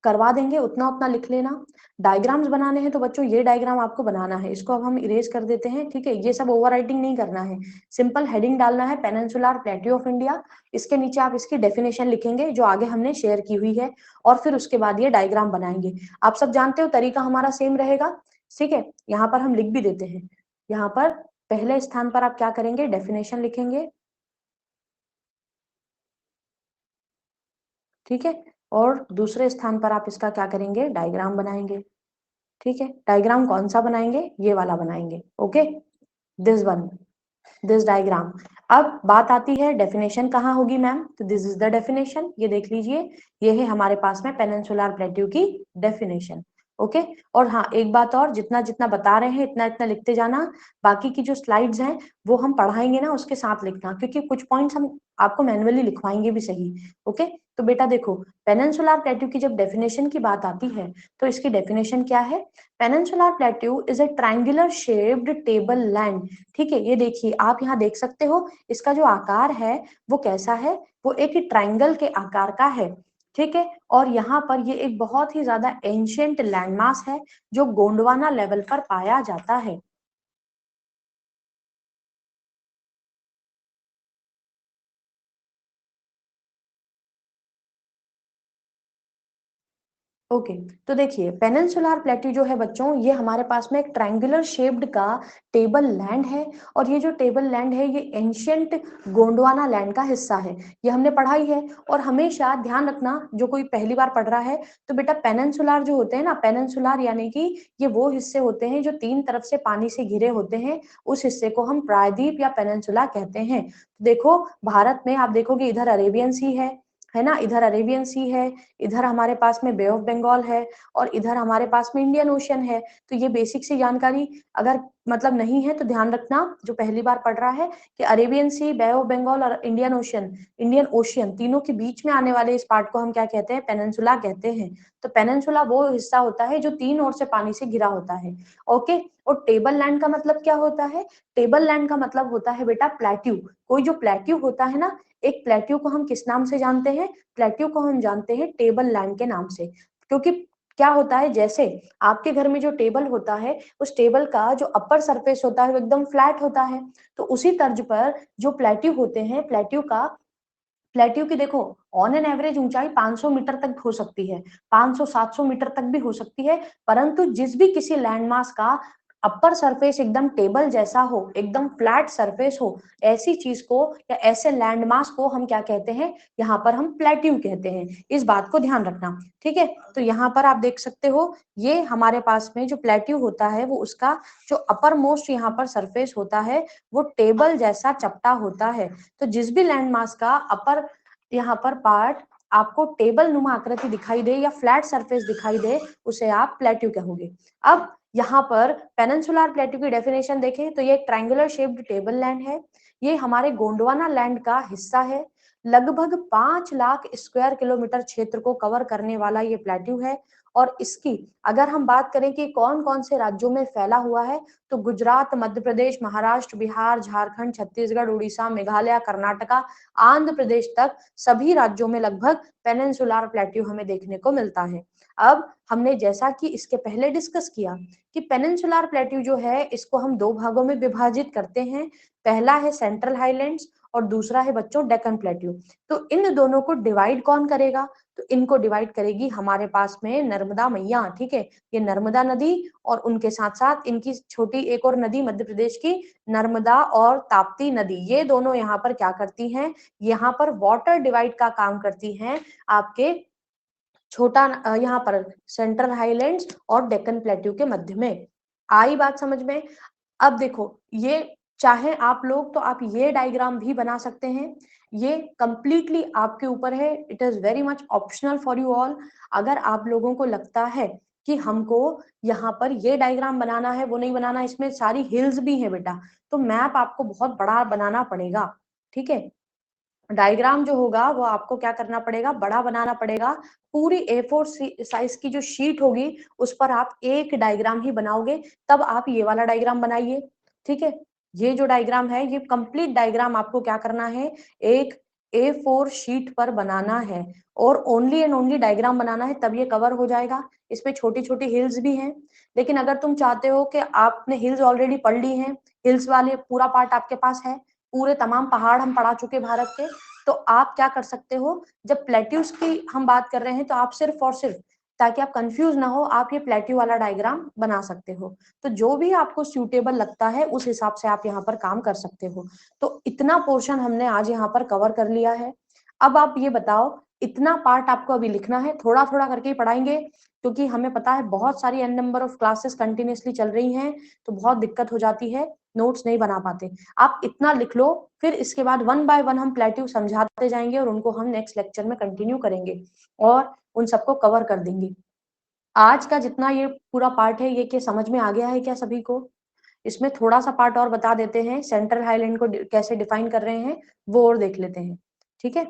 S1: करवा देंगे, उतना उतना लिख लेना। डायग्राम्स बनाने हैं तो बच्चों ये डायग्राम आपको बनाना है, इसको अब हम इरेज कर देते हैं, ठीक है। ये सब ओवरराइटिंग नहीं करना है, सिंपल हेडिंग डालना है, पेनिनसुलर प्लेट्यू ऑफ इंडिया। इसके नीचे आप इसकी डेफिनेशन लिखेंगे जो आगे हमने शेयर की हुई है, और फिर उसके बाद ये डायग्राम बनाएंगे। आप सब जानते हो तरीका हमारा सेम रहेगा, ठीक है। यहाँ पर हम लिख भी देते हैं, यहाँ पर पहले स्थान पर आप क्या करेंगे, डेफिनेशन लिखेंगे, ठीक है। और दूसरे स्थान पर आप इसका क्या करेंगे, डायग्राम बनाएंगे, ठीक है। डायग्राम कौन सा बनाएंगे, ये वाला बनाएंगे, okay, this one, this diagram. अब बात आती है डेफिनेशन कहाँ होगी मैम, तो दिस इज द डेफिनेशन, ये देख लीजिए, ये है हमारे पास में पेनिनसुलर प्लेट्यू की डेफिनेशन, ओके। और हाँ, एक बात और, जितना जितना बता रहे हैं इतना इतना लिखते जाना, बाकी की जो स्लाइड्स हैं वो हम पढ़ाएंगे ना उसके साथ लिखना, क्योंकि कुछ पॉइंट्स हम आपको मैन्युअली लिखवाएंगे भी सही, ओके। तो बेटा देखो, पेनिनसुलर प्लेट्यू की जब डेफिनेशन की बात आती है तो इसकी डेफिनेशन क्या है, peninsular plateau is a triangular shaped table land, ठीक है। ये देखिए, आप यहाँ देख सकते हो इसका जो आकार है वो कैसा है, वो एक ट्रायंगल के आकार का है, ठीक है। और यहाँ पर ये एक बहुत ही ज्यादा एंशियंट लैंडमास है जो गोंडवाना लेवल पर पाया जाता है। ओके, तो देखिए पेनिनसुलर प्लेट्यू जो है बच्चों, ये हमारे पास में एक ट्रायंगुलर शेप्ड का टेबल लैंड है, और ये जो टेबल लैंड है ये एंशियंट गोंडवाना लैंड का हिस्सा है, ये हमने पढ़ाई है। और हमेशा ध्यान रखना, जो कोई पहली बार पढ़ रहा है, तो बेटा पेनिनसुलर जो होते हैं ना, पेनिनसुलर यानी कि ये वो हिस्से होते हैं जो तीन तरफ से पानी से घिरे होते हैं, उस हिस्से को हम प्रायद्वीप या पेनिनसुला कहते हैं। देखो भारत में आप देखोगे इधर अरेबियन सी है ना, इधर अरेबियन सी है, इधर हमारे पास में बे ऑफ बंगाल है, और इधर हमारे पास में इंडियन ओशियन है। तो ये बेसिक सी जानकारी अगर मतलब नहीं है तो ध्यान रखना, जो पहली बार पढ़ रहा है, कि Arabian sea, bay of Bengal और इंडियन ओशियन तीनों के बीच में आने वाले इस पार्ट को हम क्या कहते हैं, पेनिनसुला कहते हैं। तो पेनिनसुला वो हिस्सा होता है जो तीन ओर से पानी से घिरा होता है, ओके। और टेबल लैंड का मतलब क्या होता है, टेबल लैंड का मतलब होता है बेटा प्लेट्यू। कोई जो प्लेट्यू होता है ना, एक प्लेट्यू को हम किस नाम से जानते हैं, प्लेट्यू को हम जानते हैं टेबल लैंड के नाम से। क्योंकि क्या होता है, जैसे आपके घर में जो टेबल होता है, उस टेबल का जो अपर सरफेस होता है वो एकदम फ्लैट होता है, तो उसी तर्ज पर जो प्लेट्यू होते हैं, प्लेट्यू की देखो ऑन एन एवरेज ऊंचाई 500 मीटर तक हो सकती है, 500-700 मीटर तक भी हो सकती है। परंतु जिस भी किसी लैंडमास का अपर सरफेस एकदम टेबल जैसा हो, एकदम फ्लैट सरफेस हो, ऐसी चीज को या ऐसे लैंडमास को हम क्या कहते हैं, यहाँ पर हम प्लेट्यू कहते हैं। इस बात को ध्यान रखना, ठीक है। तो यहाँ पर आप देख सकते हो, ये हमारे पास में जो प्लेट्यू होता है वो उसका जो अपर मोस्ट यहाँ पर सरफेस होता है वो टेबल जैसा चपटा होता है। तो जिस भी लैंडमास का अपर यहाँ पर पार्ट आपको टेबल नुमा आकृति दिखाई दे या फ्लैट सरफेस दिखाई दे, उसे आप प्लेट्यू कहोगे। अब यहाँ पर पेनिनसुलर प्लेट्यू की डेफिनेशन देखें तो ये एक ट्रायंगुलर शेप्ड टेबल लैंड है, ये हमारे गोंडवाना लैंड का हिस्सा है, लगभग 5 लाख स्क्वायर किलोमीटर क्षेत्र को कवर करने वाला ये प्लेट्यू है। और इसकी अगर हम बात करें कि कौन कौन से राज्यों में फैला हुआ है, तो गुजरात, मध्य प्रदेश, महाराष्ट्र, बिहार, झारखंड, छत्तीसगढ़, उड़ीसा, मेघालय, कर्नाटका, आंध्र प्रदेश तक सभी राज्यों में लगभग पेनिनसुलर प्लेट्यू हमें देखने को मिलता है। अब हमने जैसा कि इसके पहले डिस्कस किया कि पेनिनसुलर प्लेट्यू जो है इसको हम दो भागों में विभाजित करते हैं, पहला है सेंट्रल हाईलैंड्स और दूसरा है बच्चों डेक्कन प्लेट्यू। तो इन दोनों को डिवाइड कौन करेगा, तो इनको डिवाइड करेगी हमारे पास में नर्मदा मैया, ठीक है। ये नर्मदा नदी और उनके साथ साथ इनकी छोटी एक और नदी मध्य प्रदेश की, नर्मदा और ताप्ती नदी, ये दोनों यहाँ पर क्या करती हैं, यहाँ पर वाटर डिवाइड का काम करती हैं आपके छोटा यहाँ पर सेंट्रल हाईलैंड्स और डेक्कन प्लेट्यू के मध्य में। आई बात समझ में। अब देखो, ये चाहे आप लोग तो आप ये डायग्राम भी बना सकते हैं, ये कंप्लीटली आपके ऊपर है, it is very much optional for you all. अगर आप लोगों को लगता है कि हमको यहाँ पर ये डायग्राम बनाना है, वो नहीं बनाना, इसमें सारी हिल्स भी है बेटा, तो मैप आपको बहुत बड़ा बनाना पड़ेगा, ठीक है। डायग्राम जो होगा वो आपको क्या करना पड़ेगा, बड़ा बनाना पड़ेगा। पूरी A4 साइज की जो शीट होगी उस पर आप एक डायग्राम ही बनाओगे, तब आप ये वाला डायग्राम बनाइए, ठीक है। ये जो डायग्राम है ये कंप्लीट डायग्राम आपको क्या करना है, एक A4 शीट पर बनाना है और ओनली एंड ओनली डायग्राम बनाना है, तब ये कवर हो जाएगा। इसमें छोटी छोटी हिल्स भी हैं, लेकिन अगर तुम चाहते हो कि आपने हिल्स ऑलरेडी पढ़ ली हैं, हिल्स वाले पूरा पार्ट आपके पास है, पूरे तमाम पहाड़ हम पढ़ा चुके भारत के, तो आप क्या कर सकते हो, जब प्लेट्यूज की हम बात कर रहे हैं तो आप सिर्फ और सिर्फ, ताकि आप कंफ्यूज ना हो, आप ये प्लेट्यू वाला डायग्राम बना सकते हो। तो जो भी आपको सूटेबल लगता है उस हिसाब से आप यहाँ पर काम कर सकते हो। तो इतना पोर्शन हमने आज यहाँ पर कवर कर लिया है। अब आप ये बताओ, इतना पार्ट आपको अभी लिखना है, थोड़ा थोड़ा करके ही पढ़ाएंगे, क्योंकि हमें पता है बहुत सारी an number of classes continuously चल रही हैं, तो बहुत दिक्कत हो जाती है, नोट्स नहीं बना पाते। आप इतना लिख लो, फिर इसके बाद वन बाय वन हम प्लेट्यू समझाते जाएंगे और उनको हम नेक्स्ट लेक्चर में कंटिन्यू करेंगे और उन सबको कवर कर देंगे। आज का जितना ये पूरा पार्ट है, ये क्या समझ में आ गया है क्या सभी को? इसमें थोड़ा सा पार्ट और बता देते हैं, सेंट्रल हाईलैंड को कैसे डिफाइन कर रहे हैं वो और देख लेते हैं, ठीक है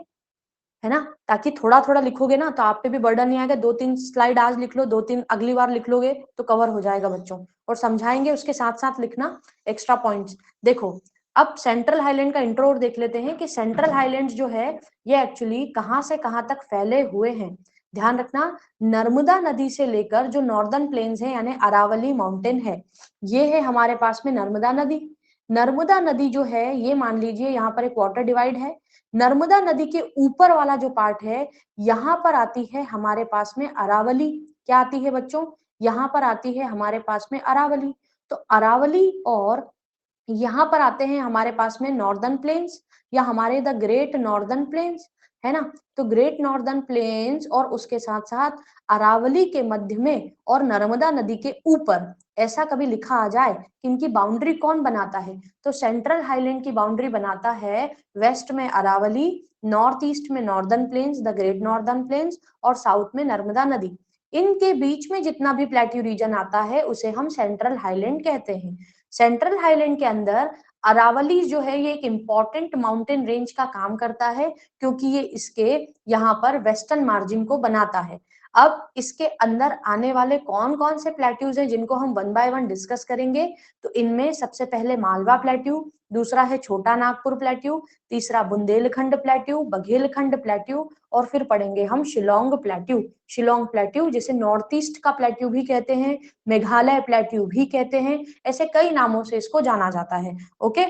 S1: ना? ताकि थोड़ा थोड़ा लिखोगे ना तो आप पे भी बर्डन नहीं आएगा, 2-3 स्लाइड आज लिख लो, 2-3 अगली बार लिख लोगे तो कवर हो जाएगा बच्चों। और समझाएंगे उसके साथ साथ लिखना एक्स्ट्रा पॉइंट्स। देखो, अब सेंट्रल हाईलैंड का इंट्रो और देख लेते हैं कि सेंट्रल हाईलैंड जो है ये एक्चुअली कहां से कहां तक फैले हुए हैं। ध्यान रखना, नर्मदा नदी से लेकर जो नॉर्दर्न प्लेन्स है यानी अरावली माउंटेन है, ये है हमारे पास में नर्मदा नदी। नर्मदा नदी जो है ये मान लीजिए यहाँ पर एक वाटर डिवाइड है। नर्मदा नदी के ऊपर वाला जो पार्ट है, यहाँ पर आती है हमारे पास में अरावली। क्या आती है बच्चों? यहाँ पर आती है हमारे पास में अरावली। तो अरावली और यहाँ पर आते हैं हमारे पास में नॉर्दर्न प्लेन्स या हमारे द ग्रेट नॉर्दर्न प्लेन्स, है ना? तो ग्रेट नॉर्दर्न प्लेन्स और उसके साथ साथ अरावली के मध्य में और नर्मदा नदी के ऊपर, ऐसा कभी लिखा आ जाए कि इनकी बाउंड्री कौन बनाता है, तो सेंट्रल हाईलैंड की बाउंड्री बनाता है वेस्ट में अरावली, नॉर्थ ईस्ट में northern plains, the great northern plains, और साउथ में नर्मदा नदी। इनके बीच में जितना भी प्लेट्यू रीजन आता है उसे हम सेंट्रल हाईलैंड कहते हैं। सेंट्रल हाईलैंड के अंदर अरावली जो है ये एक इंपॉर्टेंट माउंटेन रेंज का काम करता है, क्योंकि ये इसके यहाँ पर वेस्टर्न मार्जिन को बनाता है। अब इसके अंदर आने वाले कौन कौन से प्लेट्यूज हैं जिनको हम वन बाय वन डिस्कस करेंगे, तो इनमें सबसे पहले मालवा प्लेट्यू, दूसरा है छोटा नागपुर प्लेट्यू, तीसरा बुंदेलखंड प्लेट्यू, बघेलखंड प्लेट्यू, और फिर पढ़ेंगे हम शिलोंग प्लेट्यू। शिलोंग प्लेट्यू जिसे नॉर्थ ईस्ट का प्लेट्यू भी कहते हैं, मेघालय प्लेट्यू भी कहते हैं, ऐसे कई नामों से इसको जाना जाता है। ओके,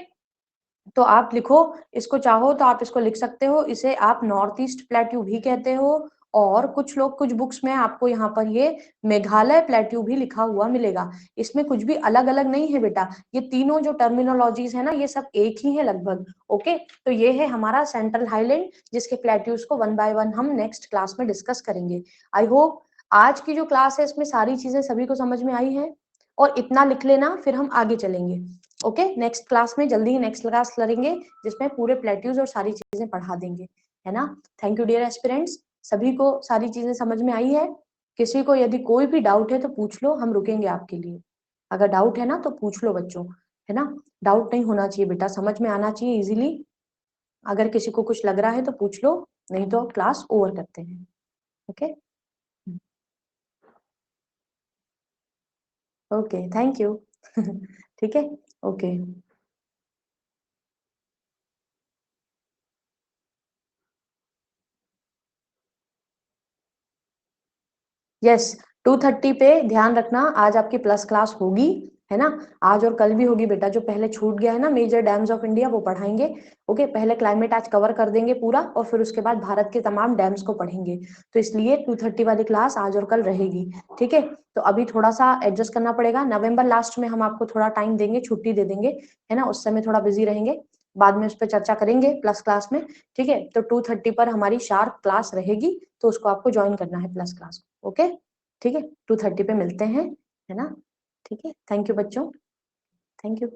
S1: तो आप लिखो, इसको चाहो तो आप इसको लिख सकते हो, इसे आप नॉर्थ ईस्ट प्लेट्यू भी कहते हो, और कुछ लोग कुछ बुक्स में आपको यहाँ पर ये मेघालय प्लेट्यू भी लिखा हुआ मिलेगा। इसमें कुछ भी अलग अलग नहीं है बेटा, ये तीनों जो टर्मिनोलॉजीज है ना ये सब एक ही है लगभग। ओके, तो ये है हमारा सेंट्रल हाईलैंड, जिसके प्लेट्यूज को वन बाय वन हम नेक्स्ट क्लास में डिस्कस करेंगे। आई होप आज की जो क्लास है इसमें सारी चीजें सभी को समझ में आई है, और इतना लिख लेना, फिर हम आगे चलेंगे। ओके, नेक्स्ट क्लास में जल्दी ही नेक्स्ट क्लास करेंगे जिसमें पूरे प्लेट्यूज और सारी चीजें पढ़ा देंगे, है ना? थैंक यू डियर एस्पिरेंट्स, सभी को सारी चीजें समझ में आई है? किसी को यदि कोई भी डाउट है तो पूछ लो, हम रुकेंगे आपके लिए। अगर डाउट है ना तो पूछ लो बच्चों, है ना? डाउट नहीं होना चाहिए बेटा, समझ में आना चाहिए इजीली। अगर किसी को कुछ लग रहा है तो पूछ लो, नहीं तो क्लास ओवर करते हैं। Okay okay, thank you. ठीक है, ओके। यस, 2:30 पे ध्यान रखना, आज आपकी प्लस क्लास होगी, है ना? आज और कल भी होगी बेटा, जो पहले छूट गया है ना मेजर डैम्स ऑफ इंडिया वो पढ़ाएंगे। ओके, पहले क्लाइमेट आज कवर कर देंगे पूरा, और फिर उसके बाद भारत के तमाम डैम्स को पढ़ेंगे। तो इसलिए 2:30 वाली क्लास आज और कल रहेगी, ठीक है? तो अभी थोड़ा सा एडजस्ट करना पड़ेगा, नवंबर लास्ट में हम आपको थोड़ा टाइम देंगे, छुट्टी दे देंगे, है ना? उस समय थोड़ा बिजी रहेंगे, बाद में उस पर चर्चा करेंगे प्लस क्लास में, ठीक है? तो 2:30 पर हमारी शार्प क्लास रहेगी, तो उसको आपको ज्वाइन करना है प्लस क्लास। ओके, ठीक है, 2:30 पे मिलते हैं, है ना? ठीक है, थैंक यू बच्चों, थैंक यू।